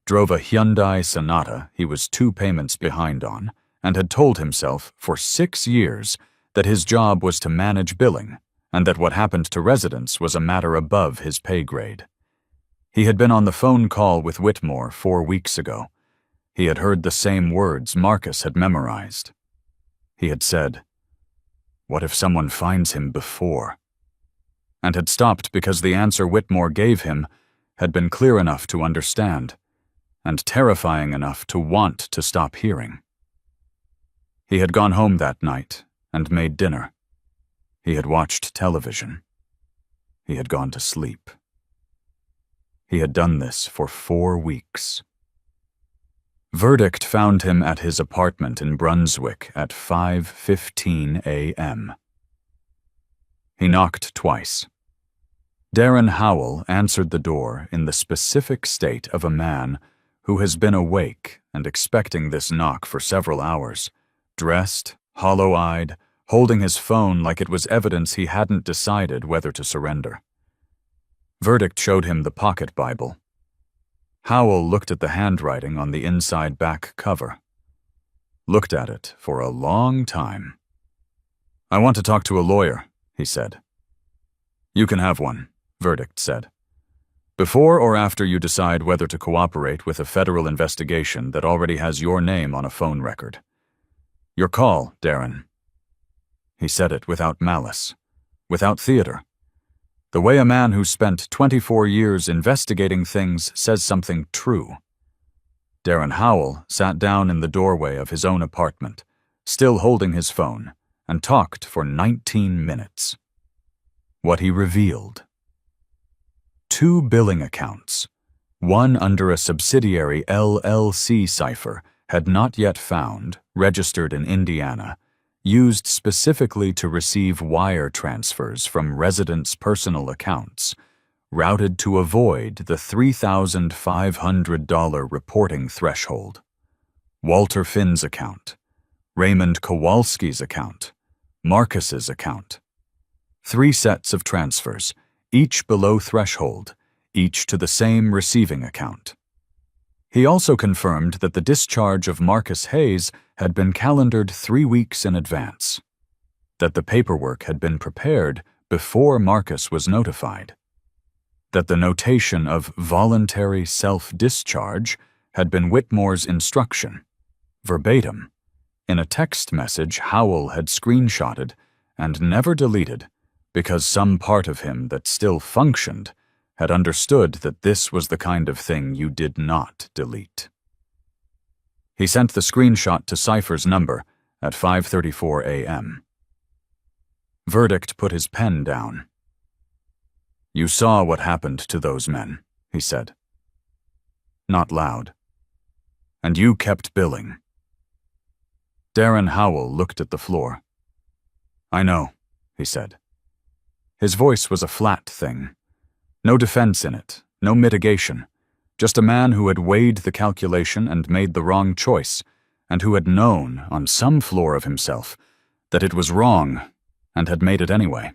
drove a Hyundai Sonata he was 2 payments behind on, and had told himself for 6 years that his job was to manage billing and that what happened to residents was a matter above his pay grade. He had been on the phone call with Whitmore 4 weeks ago. He had heard the same words Marcus had memorized. He had said, "What if someone finds him before?" and had stopped because the answer Whitmore gave him had been clear enough to understand and terrifying enough to want to stop hearing. He had gone home that night and made dinner. He had watched television. He had gone to sleep. He had done this for 4 weeks. Verdict found him at his apartment in Brunswick at 5:15 a.m. He knocked twice. Darren Howell answered the door in the specific state of a man who has been awake and expecting this knock for several hours, dressed, hollow-eyed, holding his phone like it was evidence he hadn't decided whether to surrender. Verdict showed him the pocket Bible. Howell looked at the handwriting on the inside back cover. Looked at it for a long time. "I want to talk to a lawyer," he said. "You can have one," Verdict said. "Before or after you decide whether to cooperate with a federal investigation that already has your name on a phone record. Your call, Darren." He said it without malice, without theater. The way a man who spent 24 years investigating things says something true. Darren Howell sat down in the doorway of his own apartment, still holding his phone, and talked for 19 minutes. What he revealed: 2 billing accounts, one under a subsidiary LLC cipher had not yet found, registered in Indiana, used specifically to receive wire transfers from residents' personal accounts, routed to avoid the $3,500 reporting threshold. Walter Finn's account, Raymond Kowalski's account, Marcus's account. 3 sets of transfers, each below threshold, each to the same receiving account. He also confirmed that the discharge of Marcus Hayes had been calendared 3 weeks in advance, that the paperwork had been prepared before Marcus was notified, that the notation of voluntary self-discharge had been Whitmore's instruction, verbatim, in a text message Howell had screenshotted and never deleted because some part of him that still functioned had understood that this was the kind of thing you did not delete. He sent the screenshot to Cypher's number at 5:34 a.m. Verdict put his pen down. "You saw what happened to those men," he said. Not loud. "And you kept billing." Darren Howell looked at the floor. "I know," he said. His voice was a flat thing. No defense in it, no mitigation, just a man who had weighed the calculation and made the wrong choice, and who had known, on some floor of himself, that it was wrong, and had made it anyway.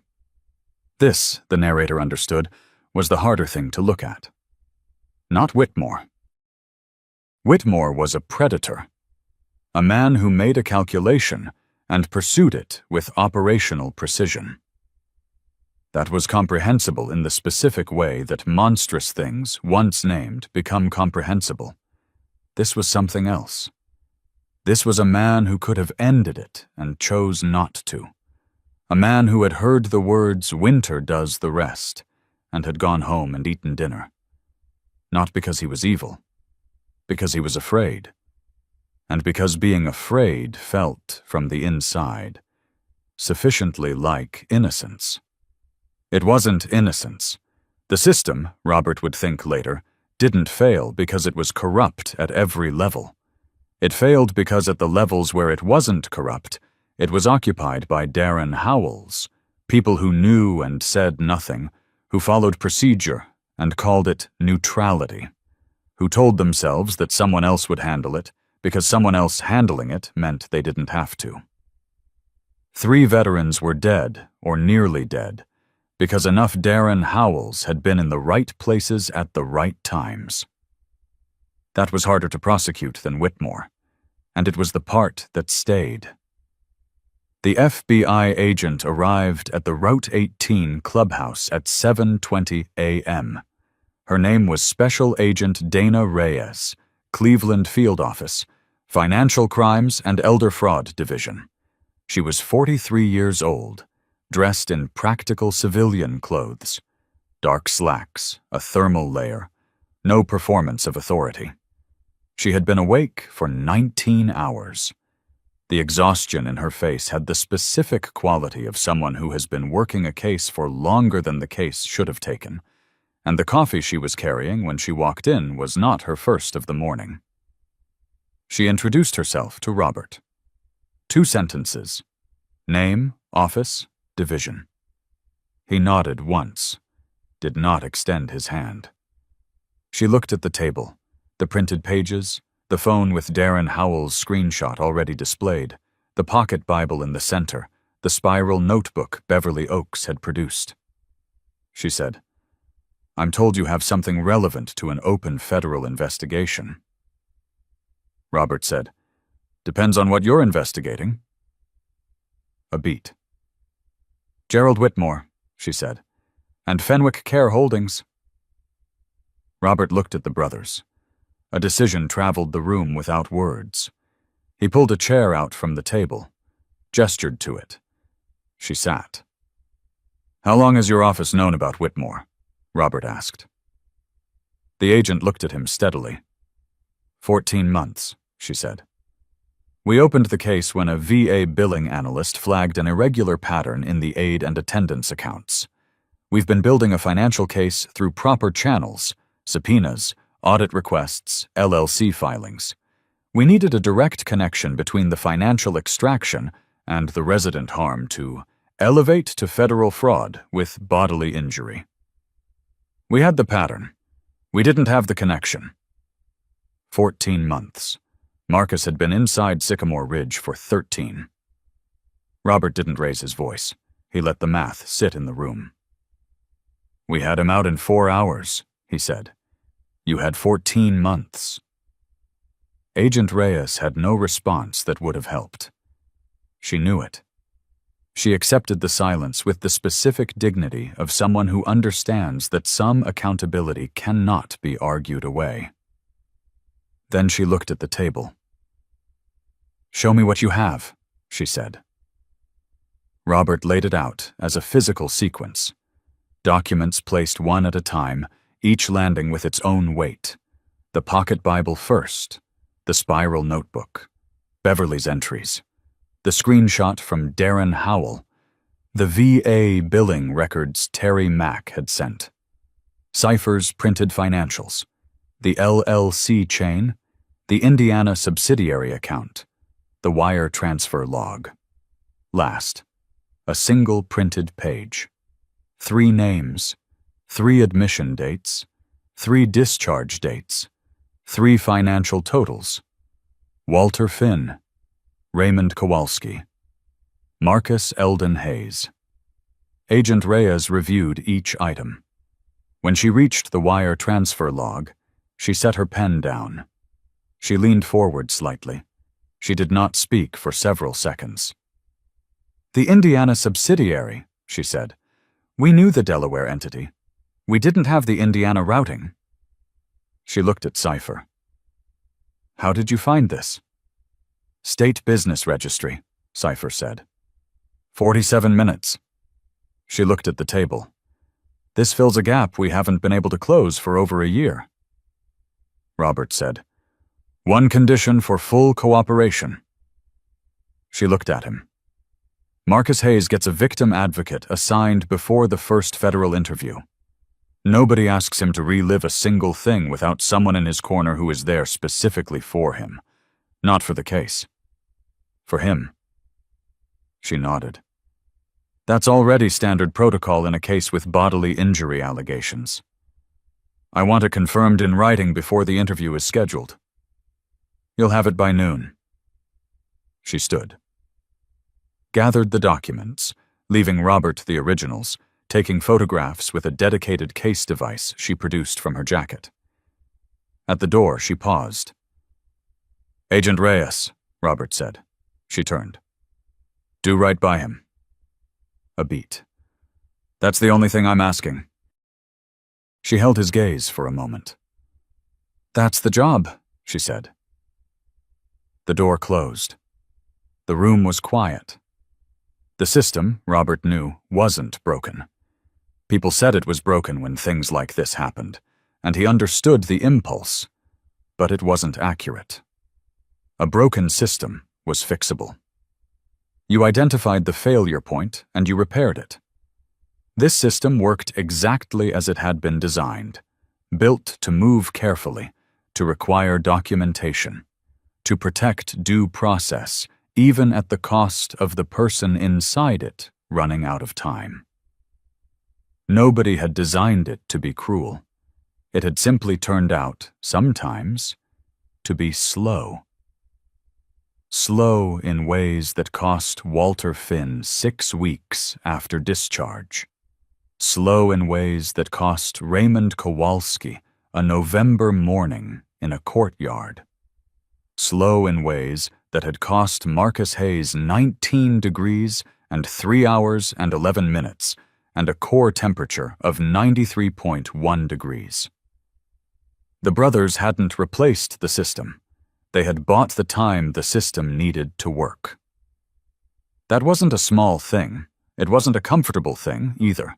This, the narrator understood, was the harder thing to look at. Not Whitmore. Whitmore was a predator, a man who made a calculation and pursued it with operational precision. That was comprehensible in the specific way that monstrous things, once named, become comprehensible. This was something else. This was a man who could have ended it and chose not to. A man who had heard the words "winter does the rest" and had gone home and eaten dinner. Not because he was evil, because he was afraid. And because being afraid felt, from the inside, sufficiently like innocence. It wasn't innocence. The system, Robert would think later, didn't fail because it was corrupt at every level. It failed because at the levels where it wasn't corrupt, it was occupied by Darren Howells, people who knew and said nothing, who followed procedure and called it neutrality, who told themselves that someone else would handle it because someone else handling it meant they didn't have to. 3 veterans were dead, or nearly dead, because enough Darren Howells had been in the right places at the right times. That was harder to prosecute than Whitmore, and it was the part that stayed. The FBI agent arrived at the Route 18 clubhouse at 7:20 a.m. Her name was Special Agent Dana Reyes, Cleveland Field Office, Financial Crimes and Elder Fraud Division. She was 43 years old, dressed in practical civilian clothes, dark slacks, a thermal layer, no performance of authority. She had been awake for 19 hours. The exhaustion in her face had the specific quality of someone who has been working a case for longer than the case should have taken, and the coffee she was carrying when she walked in was not her first of the morning. She introduced herself to Robert. 2 sentences: name, office, division. He nodded once, did not extend his hand. She looked at the table, the printed pages, the phone with Darren Howell's screenshot already displayed, the pocket Bible in the center, the spiral notebook Beverly Oaks had produced. She said, "I'm told you have something relevant to an open federal investigation." Robert said, "Depends on what you're investigating." A beat. "Gerald Whitmore," she said, "and Fenwick Care Holdings." Robert looked at the brothers. A decision traveled the room without words. He pulled a chair out from the table, gestured to it. She sat. "How long has your office known about Whitmore?" Robert asked. The agent looked at him steadily. 14 months, she said. "We opened the case when a VA billing analyst flagged an irregular pattern in the aid and attendance accounts. We've been building a financial case through proper channels, subpoenas, audit requests, LLC filings. We needed a direct connection between the financial extraction and the resident harm to elevate to federal fraud with bodily injury. We had the pattern. We didn't have the connection." 14 months. Marcus had been inside Sycamore Ridge for 13. Robert didn't raise his voice. He let the math sit in the room. "We had him out in 4 hours," he said. "You had 14 months. Agent Reyes had no response that would have helped. She knew it. She accepted the silence with the specific dignity of someone who understands that some accountability cannot be argued away. Then she looked at the table. "Show me what you have," she said. Robert laid it out as a physical sequence. Documents placed one at a time, each landing with its own weight. The pocket Bible first, the spiral notebook, Beverly's entries, the screenshot from Darren Howell, the VA billing records Terry Mack had sent, Cypher's printed financials, the LLC chain, the Indiana subsidiary account, the wire transfer log. Last, a single printed page. 3 names, 3 admission dates, 3 discharge dates, 3 financial totals. Walter Finn, Raymond Kowalski, Marcus Eldon Hayes. Agent Reyes reviewed each item. When she reached the wire transfer log, she set her pen down. She leaned forward slightly. She did not speak for several seconds. "The Indiana subsidiary," she said. "We knew the Delaware entity. We didn't have the Indiana routing." She looked at Cypher. "How did you find this?" "State Business Registry," Cypher said. 47 minutes. She looked at the table. "This fills a gap we haven't been able to close for over a year." Robert said, "One condition for full cooperation." She looked at him. Marcus Hayes gets a victim advocate assigned before the first federal interview. Nobody asks him to relive a single thing without someone in his corner who is there specifically for him. Not for the case. For him. She nodded. That's already standard protocol in a case with bodily injury allegations. I want it confirmed in writing before the interview is scheduled. You'll have it by noon. She stood. Gathered the documents, leaving Robert the originals, taking photographs with a dedicated case device she produced from her jacket. At the door, she paused. Agent Reyes, Robert said. She turned. Do right by him. A beat. That's the only thing I'm asking. She held his gaze for a moment. That's the job, she said. The door closed. The room was quiet. The system, Robert knew, wasn't broken. People said it was broken when things like this happened, and he understood the impulse, but it wasn't accurate. A broken system was fixable. You identified the failure point and you repaired it. This system worked exactly as it had been designed, built to move carefully, to require documentation, to protect due process, even at the cost of the person inside it running out of time. Nobody had designed it to be cruel. It had simply turned out, sometimes, to be slow. Slow in ways that cost Walter Finn 6 weeks after discharge. Slow in ways that cost Raymond Kowalski a November morning in a courtyard. Slow in ways that had cost Marcus Hayes 19 degrees and 3 hours and 11 minutes and a core temperature of 93.1 degrees. The brothers hadn't replaced the system. They had bought the time the system needed to work. That wasn't a small thing. It wasn't a comfortable thing, either.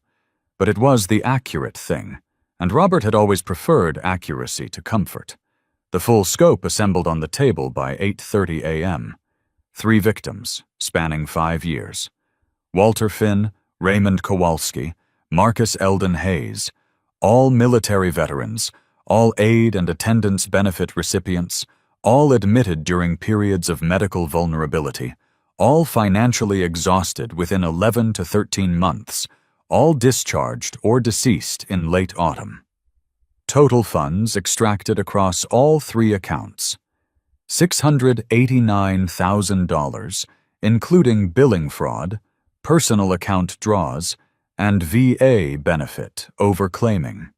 But it was the accurate thing, and Robert had always preferred accuracy to comfort. The full scope assembled on the table by 8:30 a.m. 3 victims, spanning 5 years. Walter Finn, Raymond Kowalski, Marcus Eldon Hayes, all military veterans, all aid and attendance benefit recipients, all admitted during periods of medical vulnerability, all financially exhausted within 11 to 13 months, all discharged or deceased in late autumn. Total funds extracted across all 3 accounts. $689,000, including billing fraud, personal account draws, and VA benefit overclaiming.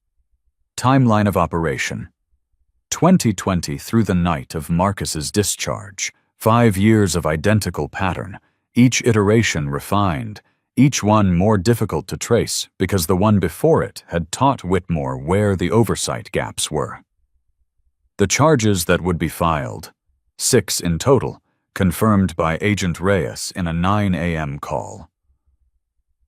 Timeline of operation. 2020 through the night of Marcus's discharge, 5 years of identical pattern, each iteration refined, each one more difficult to trace because the one before it had taught Whitmore where the oversight gaps were. The charges that would be filed, 6 in total, confirmed by Agent Reyes in a 9 a.m. call.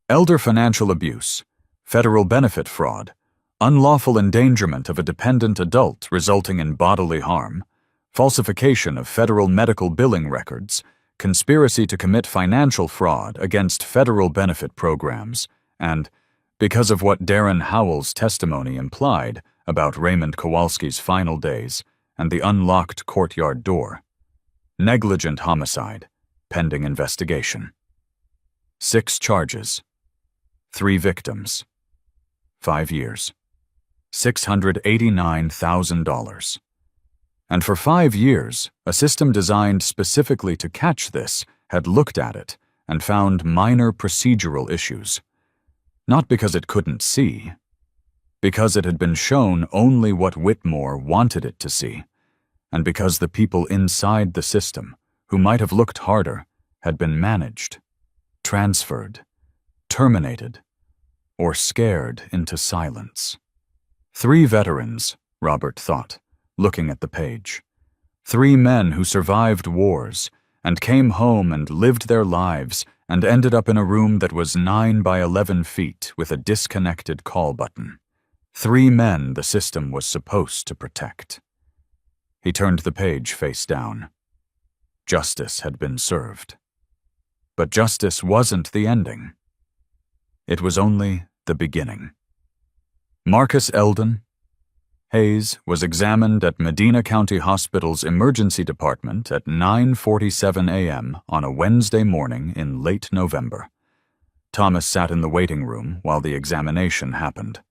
Elder financial abuse, federal benefit fraud, unlawful endangerment of a dependent adult resulting in bodily harm, falsification of federal medical billing records, conspiracy to commit financial fraud against federal benefit programs, and, because of what Darren Howell's testimony implied about Raymond Kowalski's final days and the unlocked courtyard door, negligent homicide, pending investigation. 6 charges, 3 victims, 5 years. $689,000. And for 5 years, a system designed specifically to catch this had looked at it and found minor procedural issues. Not because it couldn't see, because it had been shown only what Whitmore wanted it to see, and because the people inside the system, who might have looked harder, had been managed, transferred, terminated, or scared into silence. 3 veterans, Robert thought, looking at the page. 3 men who survived wars and came home and lived their lives and ended up in a room that was 9 by 11 feet with a disconnected call button. 3 men the system was supposed to protect. He turned the page face down. Justice had been served. But justice wasn't the ending. It was only the beginning. Marcus Eldon Hayes was examined at Medina County Hospital's emergency department at 9:47 a.m. on a Wednesday morning in late November. Thomas sat in the waiting room while the examination happened.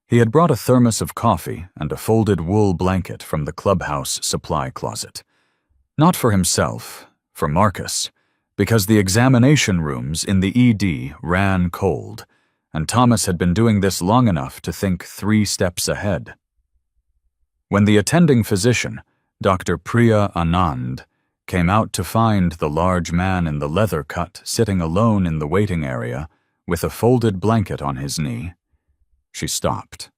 He had brought a thermos of coffee and a folded wool blanket from the clubhouse supply closet. Not for himself, for Marcus, because the examination rooms in the ED ran cold, and Thomas had been doing this long enough to think 3 steps ahead. When the attending physician, Dr. Priya Anand, came out to find the large man in the leather cut sitting alone in the waiting area with a folded blanket on his knee, she stopped.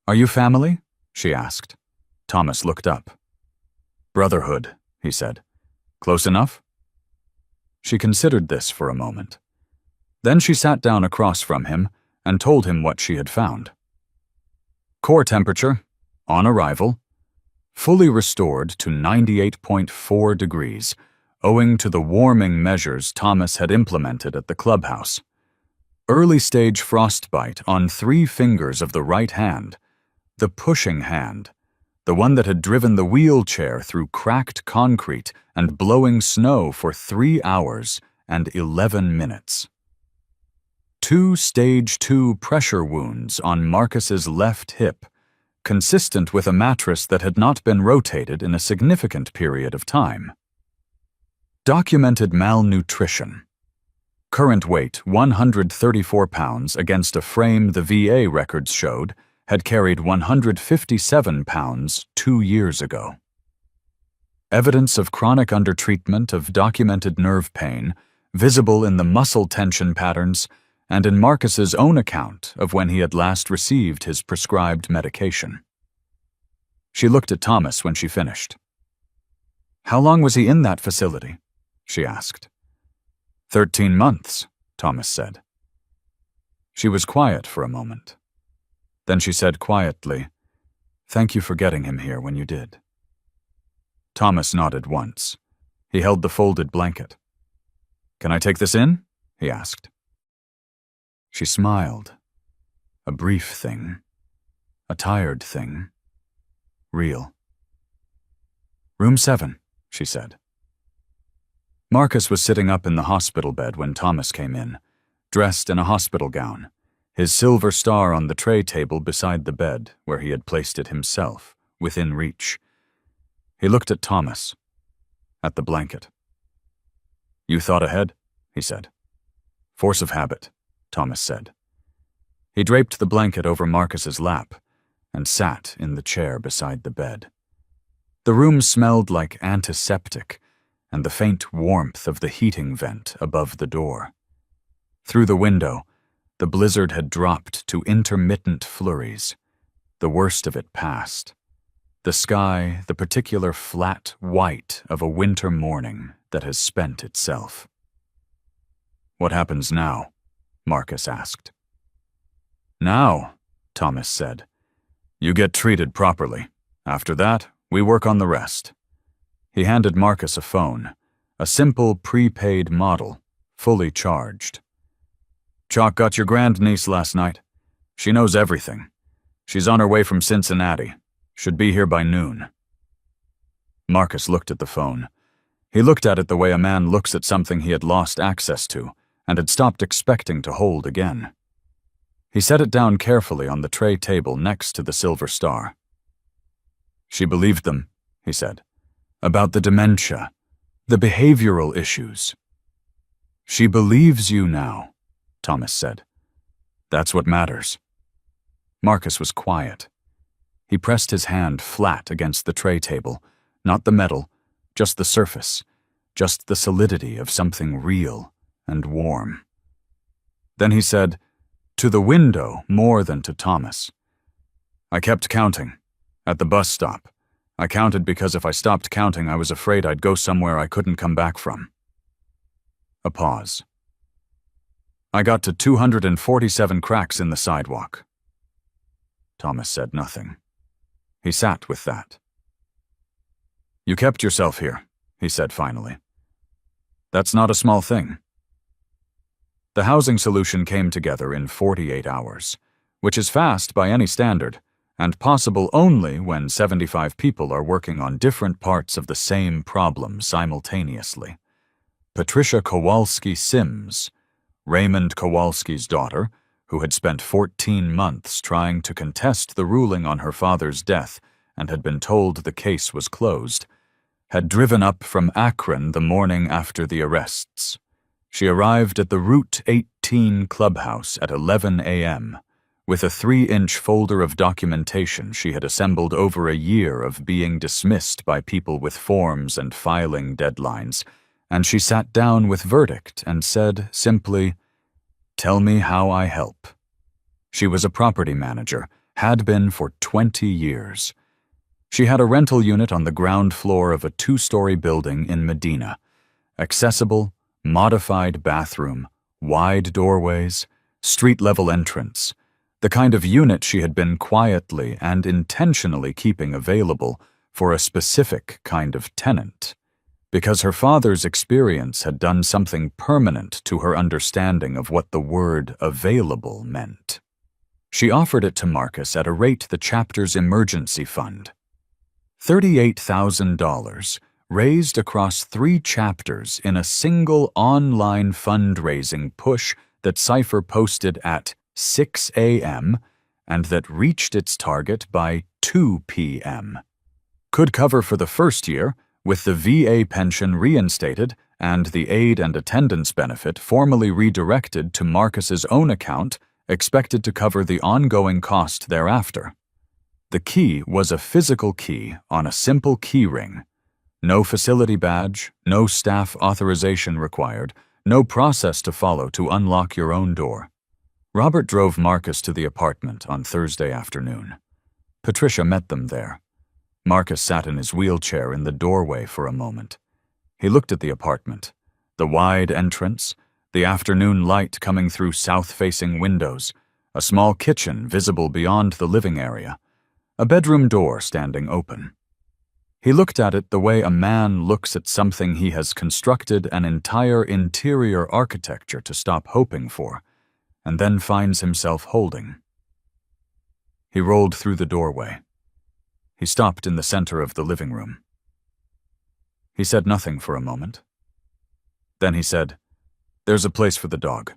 "Are you family?" she asked. Thomas looked up. "Brotherhood," he said. "Close enough?" She considered this for a moment. Then she sat down across from him and told him what she had found. Core temperature, on arrival, fully restored to 98.4 degrees, owing to the warming measures Thomas had implemented at the clubhouse. Early-stage frostbite on 3 fingers of the right hand, the pushing hand, the one that had driven the wheelchair through cracked concrete and blowing snow for 3 hours and 11 minutes. 2 stage 2 pressure wounds on Marcus's left hip, consistent with a mattress that had not been rotated in a significant period of time. Documented malnutrition. Current weight 134 pounds against a frame the VA records showed had carried 157 pounds 2 years ago. Evidence of chronic undertreatment of documented nerve pain, visible in the muscle tension patterns and in Marcus's own account of when he had last received his prescribed medication. She looked at Thomas when she finished. "How long was he in that facility?" she asked. 13 months, Thomas said. She was quiet for a moment. Then she said quietly, "Thank you for getting him here when you did." Thomas nodded once. He held the folded blanket. "Can I take this in?" he asked. She smiled. A brief thing. A tired thing. Real. "Room 7, she said. Marcus was sitting up in the hospital bed when Thomas came in, dressed in a hospital gown, his silver star on the tray table beside the bed where he had placed it himself, within reach. He looked at Thomas, at the blanket. "You thought ahead," he said. "Force of habit," Thomas said. He draped the blanket over Marcus's lap and sat in the chair beside the bed. The room smelled like antiseptic and the faint warmth of the heating vent above the door. Through the window, the blizzard had dropped to intermittent flurries. The worst of it passed. The sky, the particular flat white of a winter morning that has spent itself. "What happens now?" Marcus asked. "Now," Thomas said, "you get treated properly. After that, we work on the rest." He handed Marcus a phone, a simple prepaid model, fully charged. "Chalk got your grandniece last night. She knows everything. She's on her way from Cincinnati. Should be here by noon." Marcus looked at the phone. He looked at it the way a man looks at something he had lost access to and had stopped expecting to hold again. He set it down carefully on the tray table next to the silver star. "She believed them," he said, "about the dementia, the behavioral issues." "She believes you now," Thomas said. "That's what matters." Marcus was quiet. He pressed his hand flat against the tray table, not the metal, just the surface, just the solidity of something real and warm. Then he said, to the window more than to Thomas, "I kept counting. At the bus stop. I counted because if I stopped counting, I was afraid I'd go somewhere I couldn't come back from." A pause. "I got to 247 cracks in the sidewalk." Thomas said nothing. He sat with that. "You kept yourself here," he said finally. That's not a small thing. The housing solution came together in 48 hours, which is fast by any standard, and possible only when 75 people are working on different parts of the same problem simultaneously. Patricia Kowalski Sims, Raymond Kowalski's daughter, who had spent 14 months trying to contest the ruling on her father's death and had been told the case was closed, had driven up from Akron the morning after the arrests. She arrived at the Route 18 clubhouse at 11 a.m. with a 3-inch folder of documentation she had assembled over a year of being dismissed by people with forms and filing deadlines, and she sat down with verdict and said simply, "Tell me how I help." She was a property manager, had been for 20 years. She had a rental unit on the ground floor of a 2-story building in Medina. Accessible, modified bathroom, wide doorways, street-level entrance, the kind of unit she had been quietly and intentionally keeping available for a specific kind of tenant, because her father's experience had done something permanent to her understanding of what the word available meant. She offered it to Marcus at a rate the chapter's emergency fund. $38,000 raised across 3 chapters in a single online fundraising push that Cypher posted at 6 a.m. and that reached its target by 2 p.m. Could cover for the first year, with the VA pension reinstated and the aid and attendance benefit formally redirected to Marcus's own account, expected to cover the ongoing cost thereafter. The key was a physical key on a simple key ring. No facility badge, no staff authorization required, no process to follow to unlock your own door. Robert drove Marcus to the apartment on Thursday afternoon. Patricia met them there. Marcus sat in his wheelchair in the doorway for a moment. He looked at the apartment, the wide entrance, the afternoon light coming through south-facing windows, a small kitchen visible beyond the living area, a bedroom door standing open. He looked at it the way a man looks at something he has constructed an entire interior architecture to stop hoping for, and then finds himself holding. He rolled through the doorway. He stopped in the center of the living room. He said nothing for a moment. Then he said, "There's a place for the dog."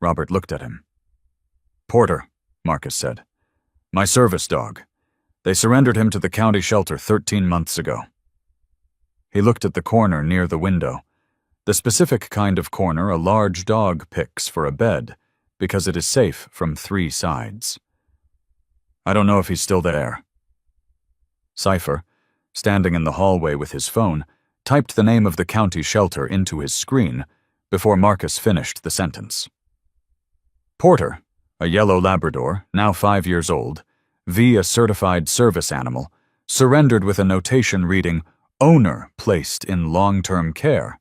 Robert looked at him. "Porter," Marcus said. "My service dog. They surrendered him to the county shelter 13 months ago." He looked at the corner near the window, the specific kind of corner a large dog picks for a bed, because it is safe from 3 sides. "I don't know if he's still there." Cypher, standing in the hallway with his phone, typed the name of the county shelter into his screen before Marcus finished the sentence. Porter, a yellow Labrador, now 5 years old, a certified service animal, surrendered with a notation reading, "Owner placed in long-term care.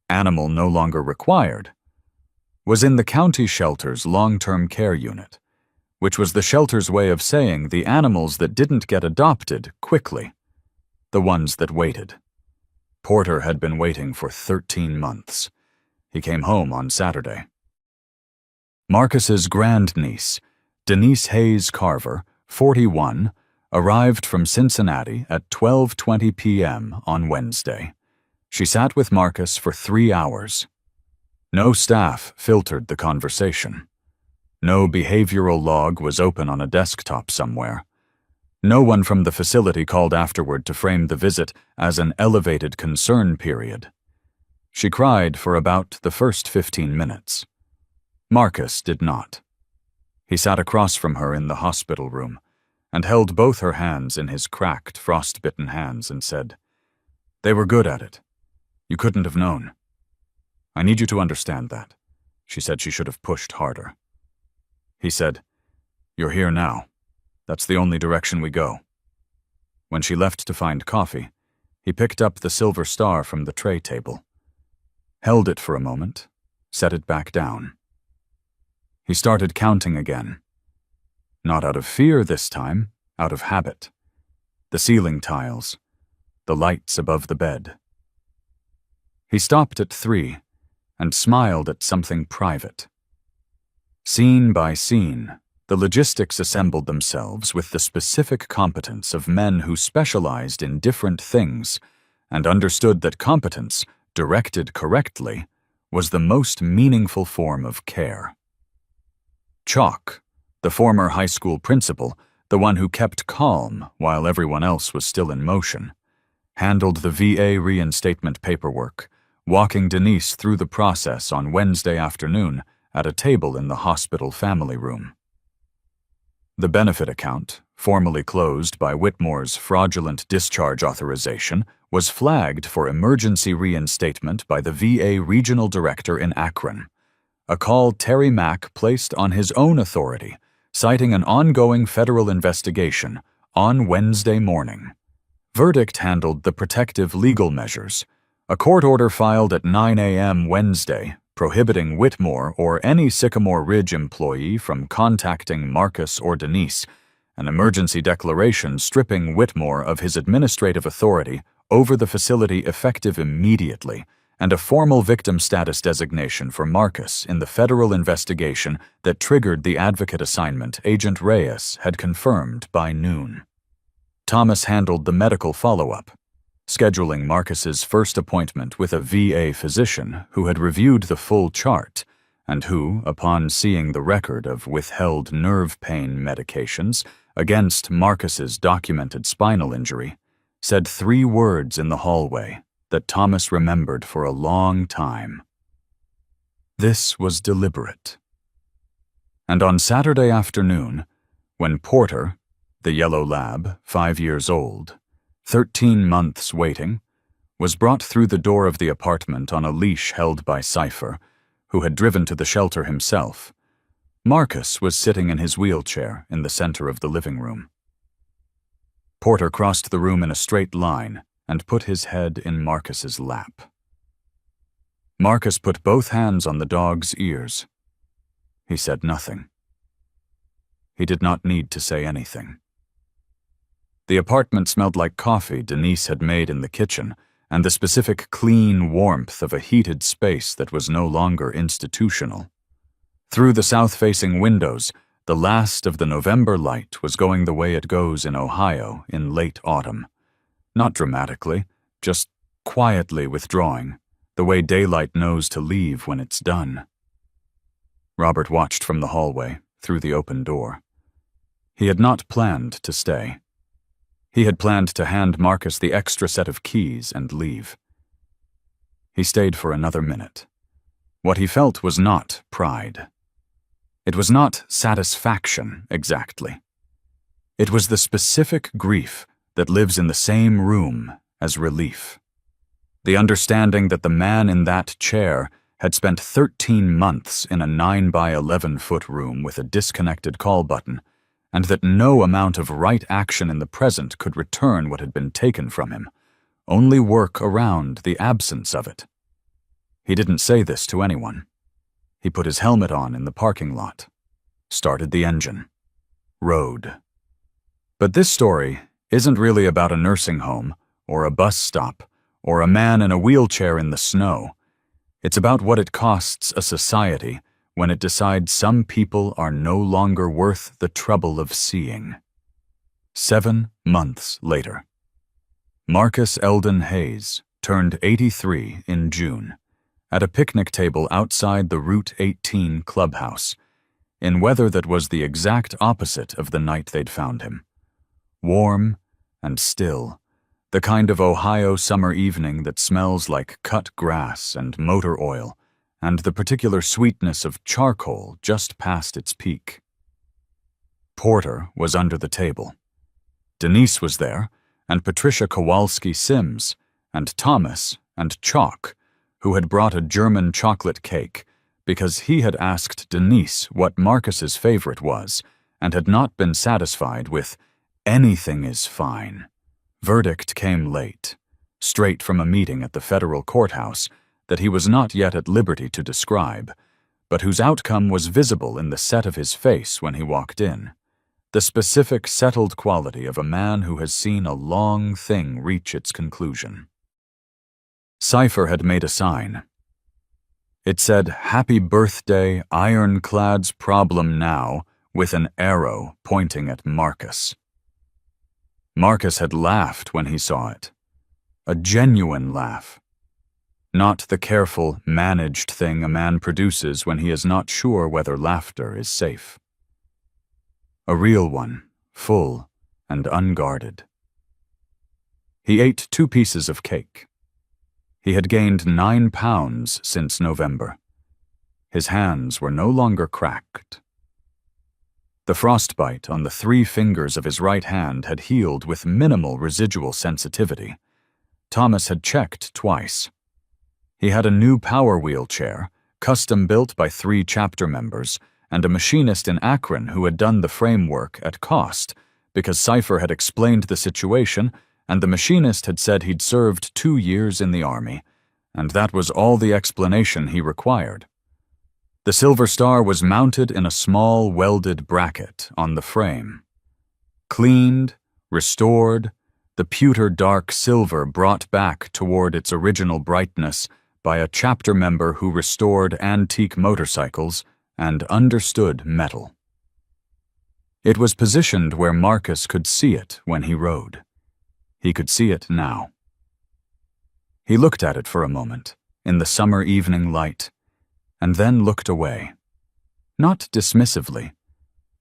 Animal no longer required," was in the county shelter's long-term care unit, which was the shelter's way of saying the animals that didn't get adopted quickly, the ones that waited. Porter had been waiting for 13 months. He came home on Saturday. Marcus's grandniece, Denise Hayes Carver, 41, arrived from Cincinnati at 12:20 p.m. on Wednesday. She sat with Marcus for 3 hours. No staff filtered the conversation. No behavioral log was open on a desktop somewhere. No one from the facility called afterward to frame the visit as an elevated concern period. She cried for about the first 15 minutes. Marcus did not. He sat across from her in the hospital room and held both her hands in his cracked, frost-bitten hands and said, "They were good at it. You couldn't have known. I need you to understand that." She said she should have pushed harder. He said, "You're here now. That's the only direction we go." When she left to find coffee, he picked up the silver star from the tray table, held it for a moment, set it back down. He started counting again. Not out of fear this time, out of habit. The ceiling tiles, the lights above the bed. He stopped at 3 and smiled at something private. Scene by scene, the logistics assembled themselves with the specific competence of men who specialized in different things and understood that competence, directed correctly, was the most meaningful form of care. Chalk, the former high school principal, the one who kept calm while everyone else was still in motion, handled the VA reinstatement paperwork, walking Denise through the process on Wednesday afternoon at a table in the hospital family room. The benefit account, formally closed by Whitmore's fraudulent discharge authorization, was flagged for emergency reinstatement by the VA regional director in Akron, a call Terry Mack placed on his own authority, citing an ongoing federal investigation on Wednesday morning. Verdict handled the protective legal measures. A court order filed at 9 a.m. Wednesday prohibiting Whitmore or any Sycamore Ridge employee from contacting Marcus or Denise, an emergency declaration stripping Whitmore of his administrative authority over the facility effective immediately, and a formal victim status designation for Marcus in the federal investigation that triggered the advocate assignment Agent Reyes had confirmed by noon. Thomas handled the medical follow-up, scheduling Marcus's first appointment with a VA physician who had reviewed the full chart and who, upon seeing the record of withheld nerve pain medications against Marcus's documented spinal injury, said 3 words in the hallway that Thomas remembered for a long time. This was deliberate. And on Saturday afternoon, when Porter, the yellow lab, 5 years old, 13 months waiting, was brought through the door of the apartment on a leash held by Cypher, who had driven to the shelter himself, Marcus was sitting in his wheelchair in the center of the living room. Porter crossed the room in a straight line and put his head in Marcus's lap. Marcus put both hands on the dog's ears. He said nothing. He did not need to say anything. The apartment smelled like coffee Denise had made in the kitchen and the specific clean warmth of a heated space that was no longer institutional. Through the south-facing windows, the last of the November light was going the way it goes in Ohio in late autumn. Not dramatically, just quietly withdrawing, the way daylight knows to leave when it's done. Robert watched from the hallway, through the open door. He had not planned to stay. He had planned to hand Marcus the extra set of keys and leave. He stayed for another minute. What he felt was not pride. It was not satisfaction, exactly. It was the specific grief that lives in the same room as relief. The understanding that the man in that chair had spent 13 months in a 9 by 11-foot room with a disconnected call button, and that no amount of right action in the present could return what had been taken from him, only work around the absence of it. He didn't say this to anyone. He put his helmet on in the parking lot, started the engine, rode. But this story isn't really about a nursing home, or a bus stop, or a man in a wheelchair in the snow. It's about what it costs a society when it decides some people are no longer worth the trouble of seeing. 7 months later. Marcus Eldon Hayes turned 83 in June, at a picnic table outside the Route 18 clubhouse, in weather that was the exact opposite of the night they'd found him. Warm and still, the kind of Ohio summer evening that smells like cut grass and motor oil, and the particular sweetness of charcoal just past its peak. Porter was under the table. Denise was there, and Patricia Kowalski-Sims, and Thomas, and Chalk, who had brought a German chocolate cake because he had asked Denise what Marcus's favorite was and had not been satisfied with "anything is fine." Verdict came late, straight from a meeting at the federal courthouse that he was not yet at liberty to describe, but whose outcome was visible in the set of his face when he walked in, the specific settled quality of a man who has seen a long thing reach its conclusion. Cypher had made a sign. It said, "Happy Birthday, Ironclad's Problem Now," with an arrow pointing at Marcus. Marcus had laughed when he saw it. A genuine laugh. Not the careful, managed thing a man produces when he is not sure whether laughter is safe. A real one, full and unguarded. He ate 2 pieces of cake. He had gained 9 pounds since November. His hands were no longer cracked. The frostbite on the 3 fingers of his right hand had healed with minimal residual sensitivity. Thomas had checked twice. He had a new power wheelchair, custom built by 3 chapter members, and a machinist in Akron who had done the framework at cost, because Cypher had explained the situation, and the machinist had said he'd served 2 years in the Army, and that was all the explanation he required. The Silver Star was mounted in a small welded bracket on the frame. Cleaned, restored, the pewter dark silver brought back toward its original brightness by a chapter member who restored antique motorcycles and understood metal. It was positioned where Marcus could see it when he rode. He could see it now. He looked at it for a moment, in the summer evening light, and then looked away. Not dismissively,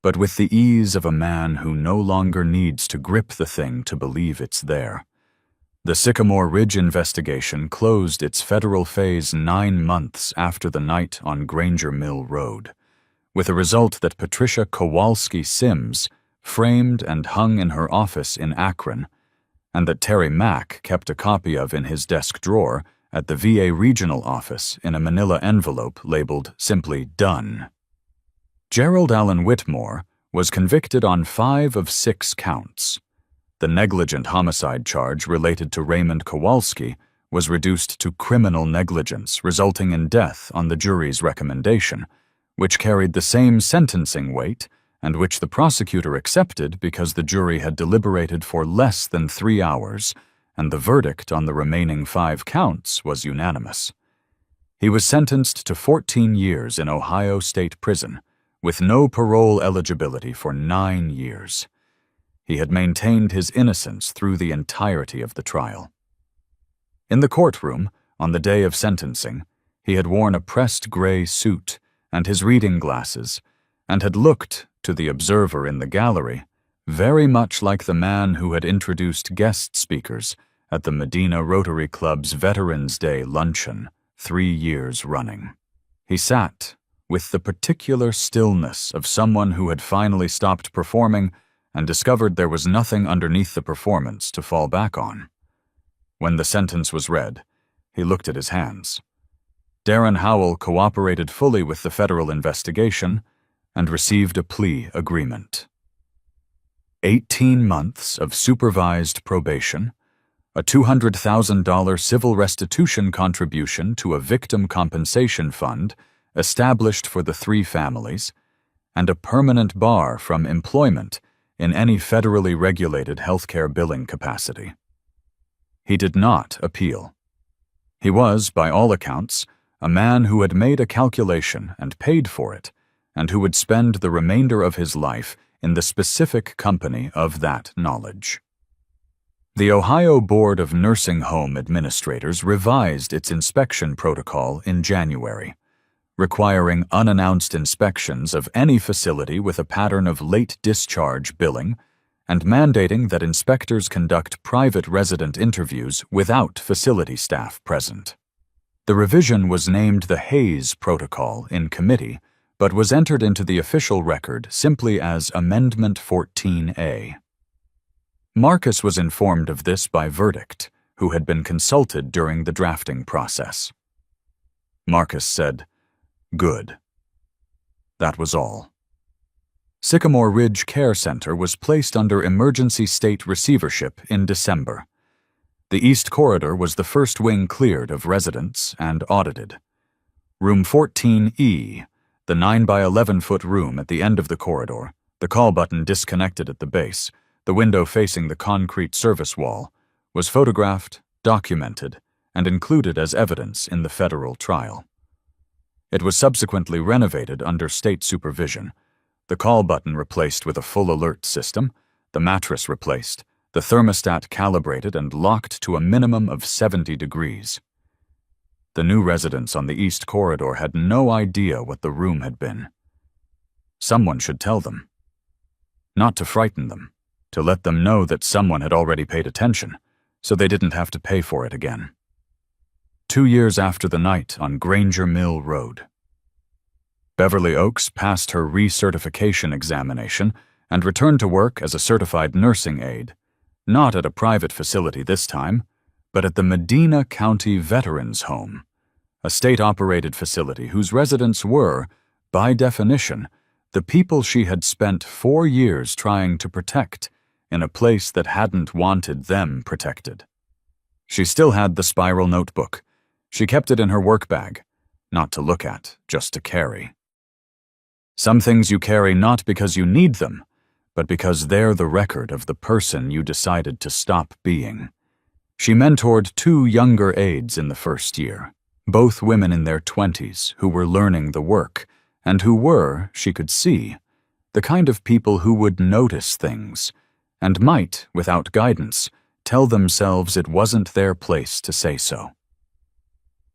but with the ease of a man who no longer needs to grip the thing to believe it's there. The Sycamore Ridge investigation closed its federal phase 9 months after the night on Granger Mill Road, with a result that Patricia Kowalski Sims framed and hung in her office in Akron, and that Terry Mack kept a copy of in his desk drawer at the VA regional office in a manila envelope labeled simply "Done." Gerald Allen Whitmore was convicted on 5 of 6 counts. The negligent homicide charge related to Raymond Kowalski was reduced to criminal negligence, resulting in death on the jury's recommendation, which carried the same sentencing weight and which the prosecutor accepted because the jury had deliberated for less than 3 hours, and the verdict on the remaining 5 counts was unanimous. He was sentenced to 14 years in Ohio State Prison, with no parole eligibility for 9 years. He had maintained his innocence through the entirety of the trial. In the courtroom, on the day of sentencing, he had worn a pressed gray suit and his reading glasses, and had looked, to the observer in the gallery, very much like the man who had introduced guest speakers at the Medina Rotary Club's Veterans Day luncheon 3 years running. He sat with the particular stillness of someone who had finally stopped performing and discovered there was nothing underneath the performance to fall back on. When the sentence was read, he looked at his hands. Darren Howell cooperated fully with the federal investigation and received a plea agreement. 18 months of supervised probation, a $200,000 civil restitution contribution to a victim compensation fund established for the 3 families, and a permanent bar from employment in any federally regulated healthcare billing capacity. He did not appeal. He was, by all accounts, a man who had made a calculation and paid for it, and who would spend the remainder of his life in the specific company of that knowledge. The Ohio Board of Nursing Home Administrators revised its inspection protocol in January, requiring unannounced inspections of any facility with a pattern of late discharge billing, and mandating that inspectors conduct private resident interviews without facility staff present. The revision was named the Hayes Protocol in committee, but was entered into the official record simply as Amendment 14A. Marcus was informed of this by Verdict, who had been consulted during the drafting process. Marcus said, "Good." That was all. Sycamore Ridge Care Center was placed under emergency state receivership in December. The East Corridor was the first wing cleared of residents and audited. Room 14E, the 9 by 11-foot room at the end of the corridor, the call button disconnected at the base, the window facing the concrete service wall, was photographed, documented, and included as evidence in the federal trial. It was subsequently renovated under state supervision, the call button replaced with a full alert system, the mattress replaced, the thermostat calibrated and locked to a minimum of 70 degrees. The new residents on the East Corridor had no idea what the room had been. Someone should tell them. Not to frighten them, to let them know that someone had already paid attention, so they didn't have to pay for it again. 2 years after the night on Granger Mill Road. Beverly Oaks passed her recertification examination and returned to work as a certified nursing aide, not at a private facility this time, but at the Medina County Veterans Home, a state-operated facility whose residents were, by definition, the people she had spent 4 years trying to protect in a place that hadn't wanted them protected. She still had the spiral notebook. She kept it in her work bag, not to look at, just to carry. Some things you carry not because you need them, but because they're the record of the person you decided to stop being. She mentored 2 younger aides in the first year, both women in their 20s who were learning the work, and who were, she could see, the kind of people who would notice things, and might, without guidance, tell themselves it wasn't their place to say so.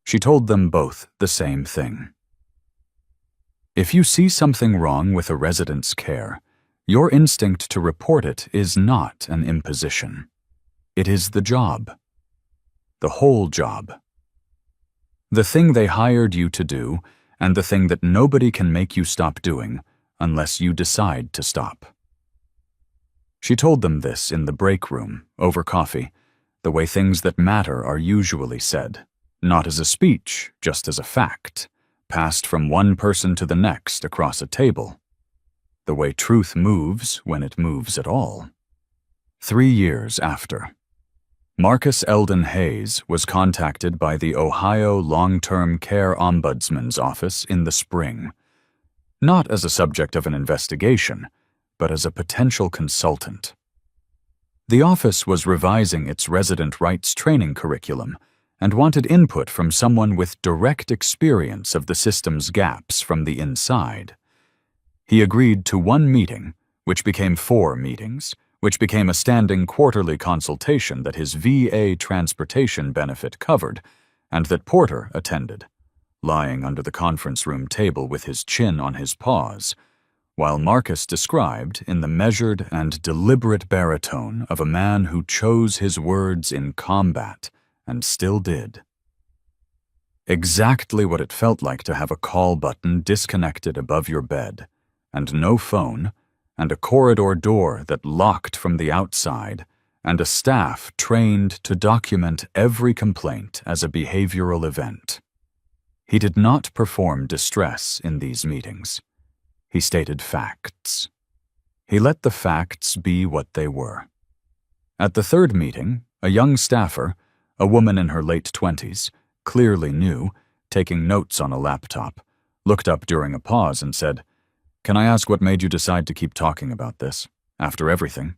She told them both the same thing. If you see something wrong with a resident's care, your instinct to report it is not an imposition. It is the job. The whole job. The thing they hired you to do, and the thing that nobody can make you stop doing unless you decide to stop. She told them this in the break room, over coffee, the way things that matter are usually said, not as a speech, just as a fact, passed from one person to the next across a table. The way truth moves when it moves at all. 3 years after. Marcus Eldon Hayes was contacted by the Ohio Long-Term Care Ombudsman's office in the spring, not as a subject of an investigation, but as a potential consultant. The office was revising its resident rights training curriculum and wanted input from someone with direct experience of the system's gaps from the inside. He agreed to 1 meeting, which became 4 meetings, which became a standing quarterly consultation that his VA transportation benefit covered, and that Porter attended, lying under the conference room table with his chin on his paws, while Marcus described in the measured and deliberate baritone of a man who chose his words in combat and still did. Exactly what it felt like to have a call button disconnected above your bed, and no phone, and a corridor door that locked from the outside, and a staff trained to document every complaint as a behavioral event. He did not perform distress in these meetings. He stated facts. He let the facts be what they were. At the 3rd meeting, a young staffer, a woman in her late 20s, clearly new, taking notes on a laptop, looked up during a pause and said, "Can I ask what made you decide to keep talking about this, after everything?"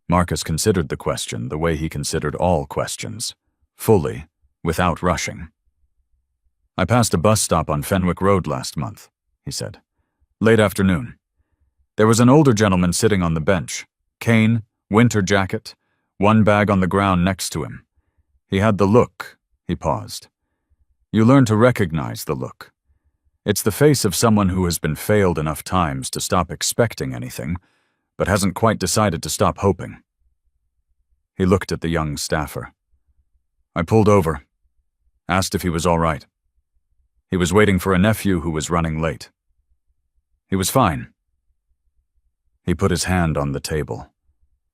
Marcus considered the question the way he considered all questions, fully, without rushing. "I passed a bus stop on Fenwick Road last month," he said. "Late afternoon. There was an older gentleman sitting on the bench, cane, winter jacket, 1 bag on the ground next to him. He had the look," he paused. "You learn to recognize the look. It's the face of someone who has been failed enough times to stop expecting anything, but hasn't quite decided to stop hoping." He looked at the young staffer. "I pulled over, asked if he was all right. He was waiting for a nephew who was running late. He was fine." He put his hand on the table.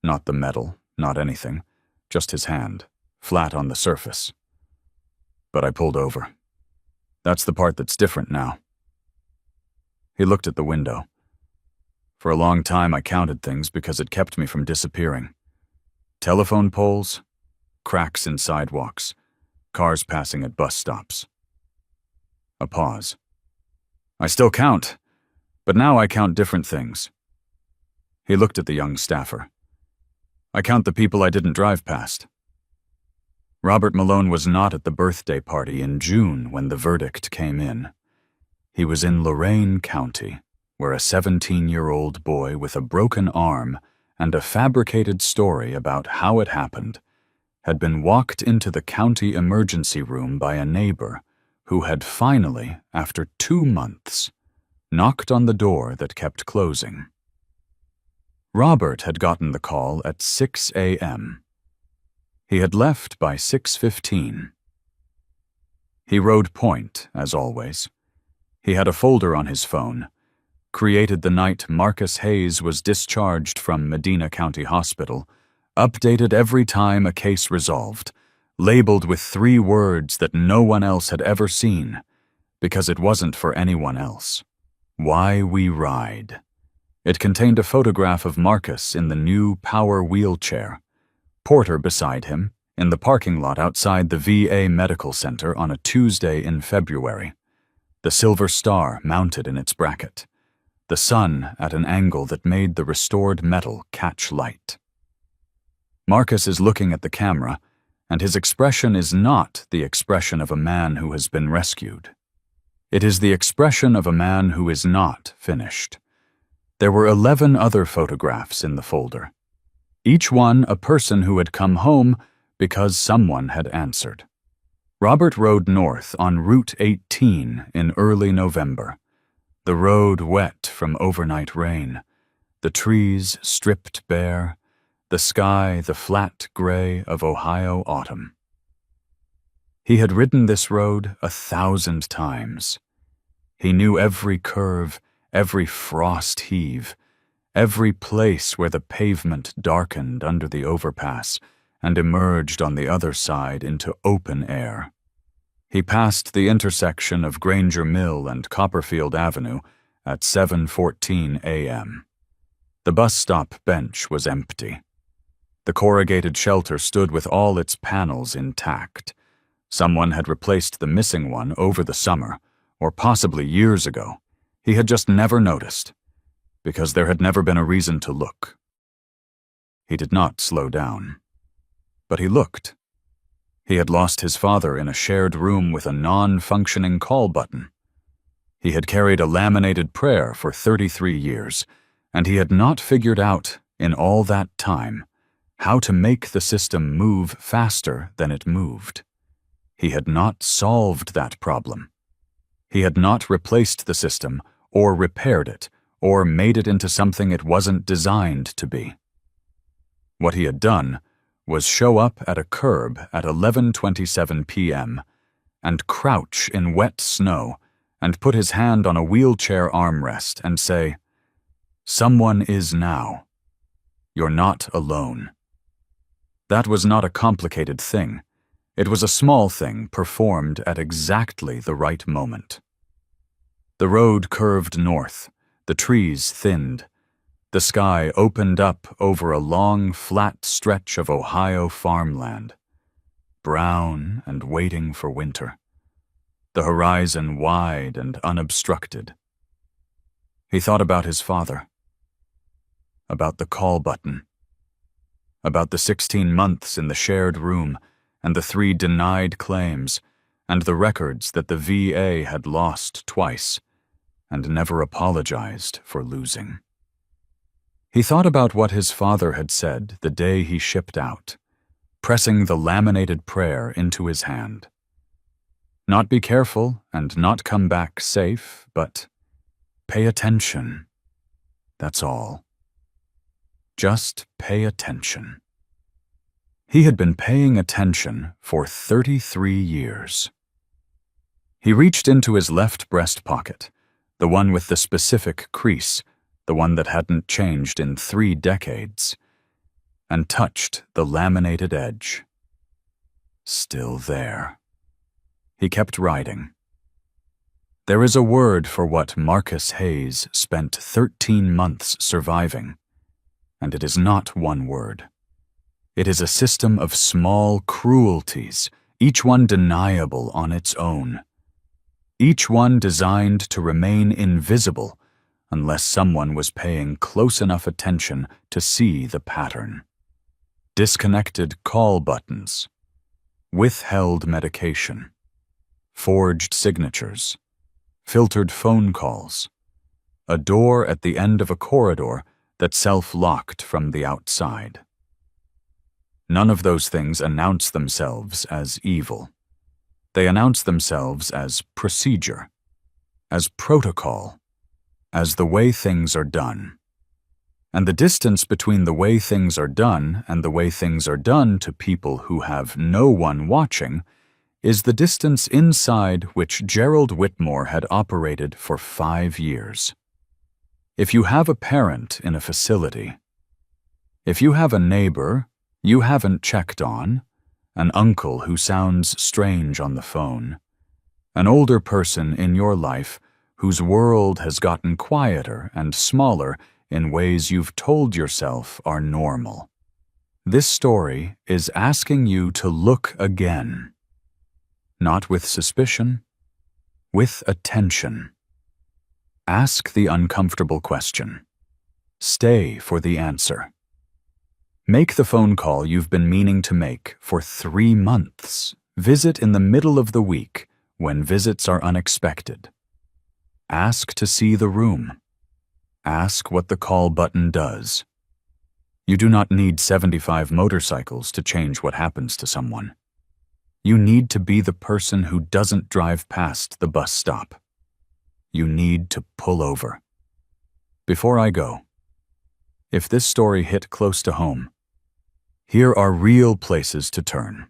Not the metal, not anything, just his hand, flat on the surface. "But I pulled over. That's the part that's different now." He looked at the window. "For a long time I counted things because it kept me from disappearing. Telephone poles, cracks in sidewalks, cars passing at bus stops." A pause. "I still count, but now I count different things." He looked at the young staffer. "I count the people I didn't drive past." Robert Malone was not at the birthday party in June when the verdict came in. He was in Lorain County, where a 17-year-old boy with a broken arm and a fabricated story about how it happened had been walked into the county emergency room by a neighbor who had finally, after 2 months, knocked on the door that kept closing. Robert had gotten the call at 6 a.m. He had left by 6:15. He rode point, as always. He had a folder on his phone, created the night Marcus Hayes was discharged from Medina County Hospital, updated every time a case resolved, labeled with 3 words that no one else had ever seen, because it wasn't for anyone else. Why We Ride. It contained a photograph of Marcus in the new power wheelchair, Porter beside him, in the parking lot outside the VA Medical Center on a Tuesday in February, the silver star mounted in its bracket, the sun at an angle that made the restored metal catch light. Marcus is looking at the camera, and his expression is not the expression of a man who has been rescued. It is the expression of a man who is not finished. There were 11 other photographs in the folder, each one a person who had come home because someone had answered. Robert rode north on Route 18 in early November, the road wet from overnight rain, the trees stripped bare, the sky the flat gray of Ohio autumn. He had ridden this road 1,000 times. He knew every curve, every frost heave, every place where the pavement darkened under the overpass and emerged on the other side into open air. He passed the intersection of Granger Mill and Copperfield Avenue at 7:14 a.m. The bus stop bench was empty. The corrugated shelter stood with all its panels intact. Someone had replaced the missing one over the summer, or possibly years ago. He had just never noticed, because there had never been a reason to look. He did not slow down. But he looked. He had lost his father in a shared room with a non-functioning call button. He had carried a laminated prayer for 33 years, and he had not figured out, in all that time, how to make the system move faster than it moved. He had not solved that problem. He had not replaced the system, or repaired it, or made it into something it wasn't designed to be. What he had done was show up at a curb at 11:27 p.m. and crouch in wet snow and put his hand on a wheelchair armrest and say, "Someone is now. You're not alone." That was not a complicated thing. It was a small thing performed at exactly the right moment. The road curved north, the trees thinned. The sky opened up over a long, flat stretch of Ohio farmland, brown and waiting for winter, the horizon wide and unobstructed. He thought about his father, about the call button, about the 16 months in the shared room and the 3 denied claims and the records that the VA had lost twice and never apologized for losing. He thought about what his father had said the day he shipped out, pressing the laminated prayer into his hand. Not be careful and not come back safe, but pay attention. That's all. Just pay attention. He had been paying attention for 33 years. He reached into his left breast pocket, the one with the specific crease, the one that hadn't changed in 3 decades, and touched the laminated edge. Still there. He kept riding. There is a word for what Marcus Hayes spent 13 months surviving, and it is not one word. It is a system of small cruelties, each one deniable on its own. Each one designed to remain invisible unless someone was paying close enough attention to see the pattern. Disconnected call buttons, withheld medication, forged signatures, filtered phone calls, a door at the end of a corridor that self-locked from the outside. None of those things announce themselves as evil. They announce themselves as procedure, as protocol, as the way things are done. And the distance between the way things are done and the way things are done to people who have no one watching is the distance inside which Gerald Whitmore had operated for 5 years. If you have a parent in a facility, if you have a neighbor you haven't checked on, an uncle who sounds strange on the phone, an older person in your life whose world has gotten quieter and smaller in ways you've told yourself are normal, this story is asking you to look again. Not with suspicion, with attention. Ask the uncomfortable question. Stay for the answer. Make the phone call you've been meaning to make for 3 months. Visit in the middle of the week when visits are unexpected. Ask to see the room. Ask what the call button does. You do not need 75 motorcycles to change what happens to someone. You need to be the person who doesn't drive past the bus stop. You need to pull over. Before I go, if this story hit close to home, here are real places to turn.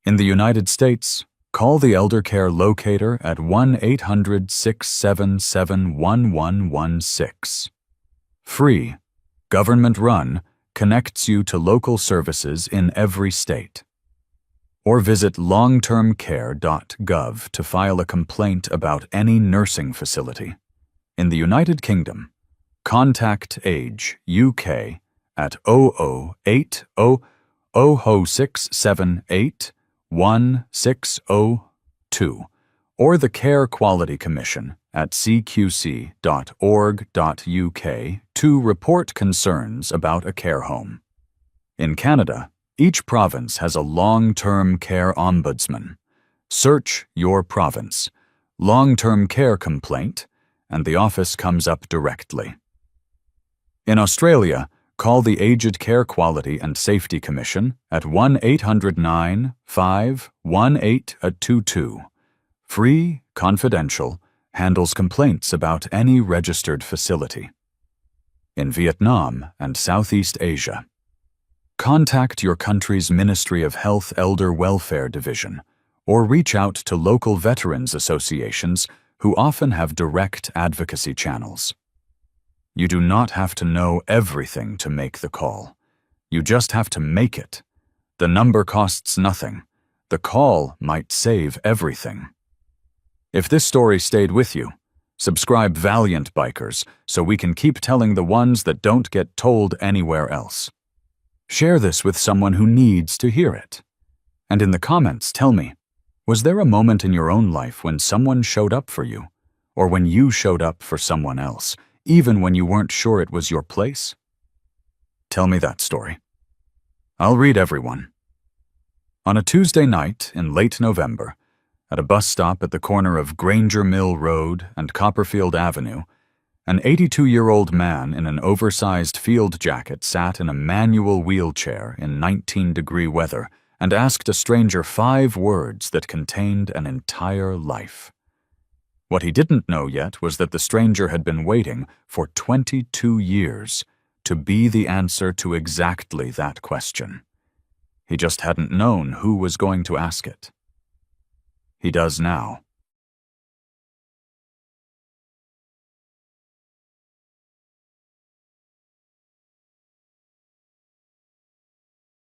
In the United States, call the Elder Care Locator at 1-800-677-1116. Free, government-run, connects you to local services in every state. Or visit longtermcare.gov to file a complaint about any nursing facility. In the United Kingdom, contact AGE UK at 008006781602 or the Care Quality Commission at cqc.org.uk to report concerns about a care home. In Canada, each province has a long-term care ombudsman. Search your province, long-term care complaint, and the office comes up directly. In Australia, call the Aged Care Quality and Safety Commission at 1-800-9-518-22. Free, confidential, handles complaints about any registered facility. In Vietnam and Southeast Asia, contact your country's Ministry of Health Elder Welfare Division or reach out to local veterans associations who often have direct advocacy channels. You do not have to know everything to make the call. You just have to make it. The number costs nothing. The call might save everything. If this story stayed with you, subscribe Valiant Bikers so we can keep telling the ones that don't get told anywhere else. Share this with someone who needs to hear it. And in the comments, tell me, was there a moment in your own life when someone showed up for you, or when you showed up for someone else, even when you weren't sure it was your place? Tell me that story. I'll read everyone. On a Tuesday night in late November, at a bus stop at the corner of Granger Mill Road and Copperfield Avenue, an 82-year-old man in an oversized field jacket sat in a manual wheelchair in 19-degree weather and asked a stranger 5 words that contained an entire life. What he didn't know yet was that the stranger had been waiting for 22 years to be the answer to exactly that question. He just hadn't known who was going to ask it. He does now.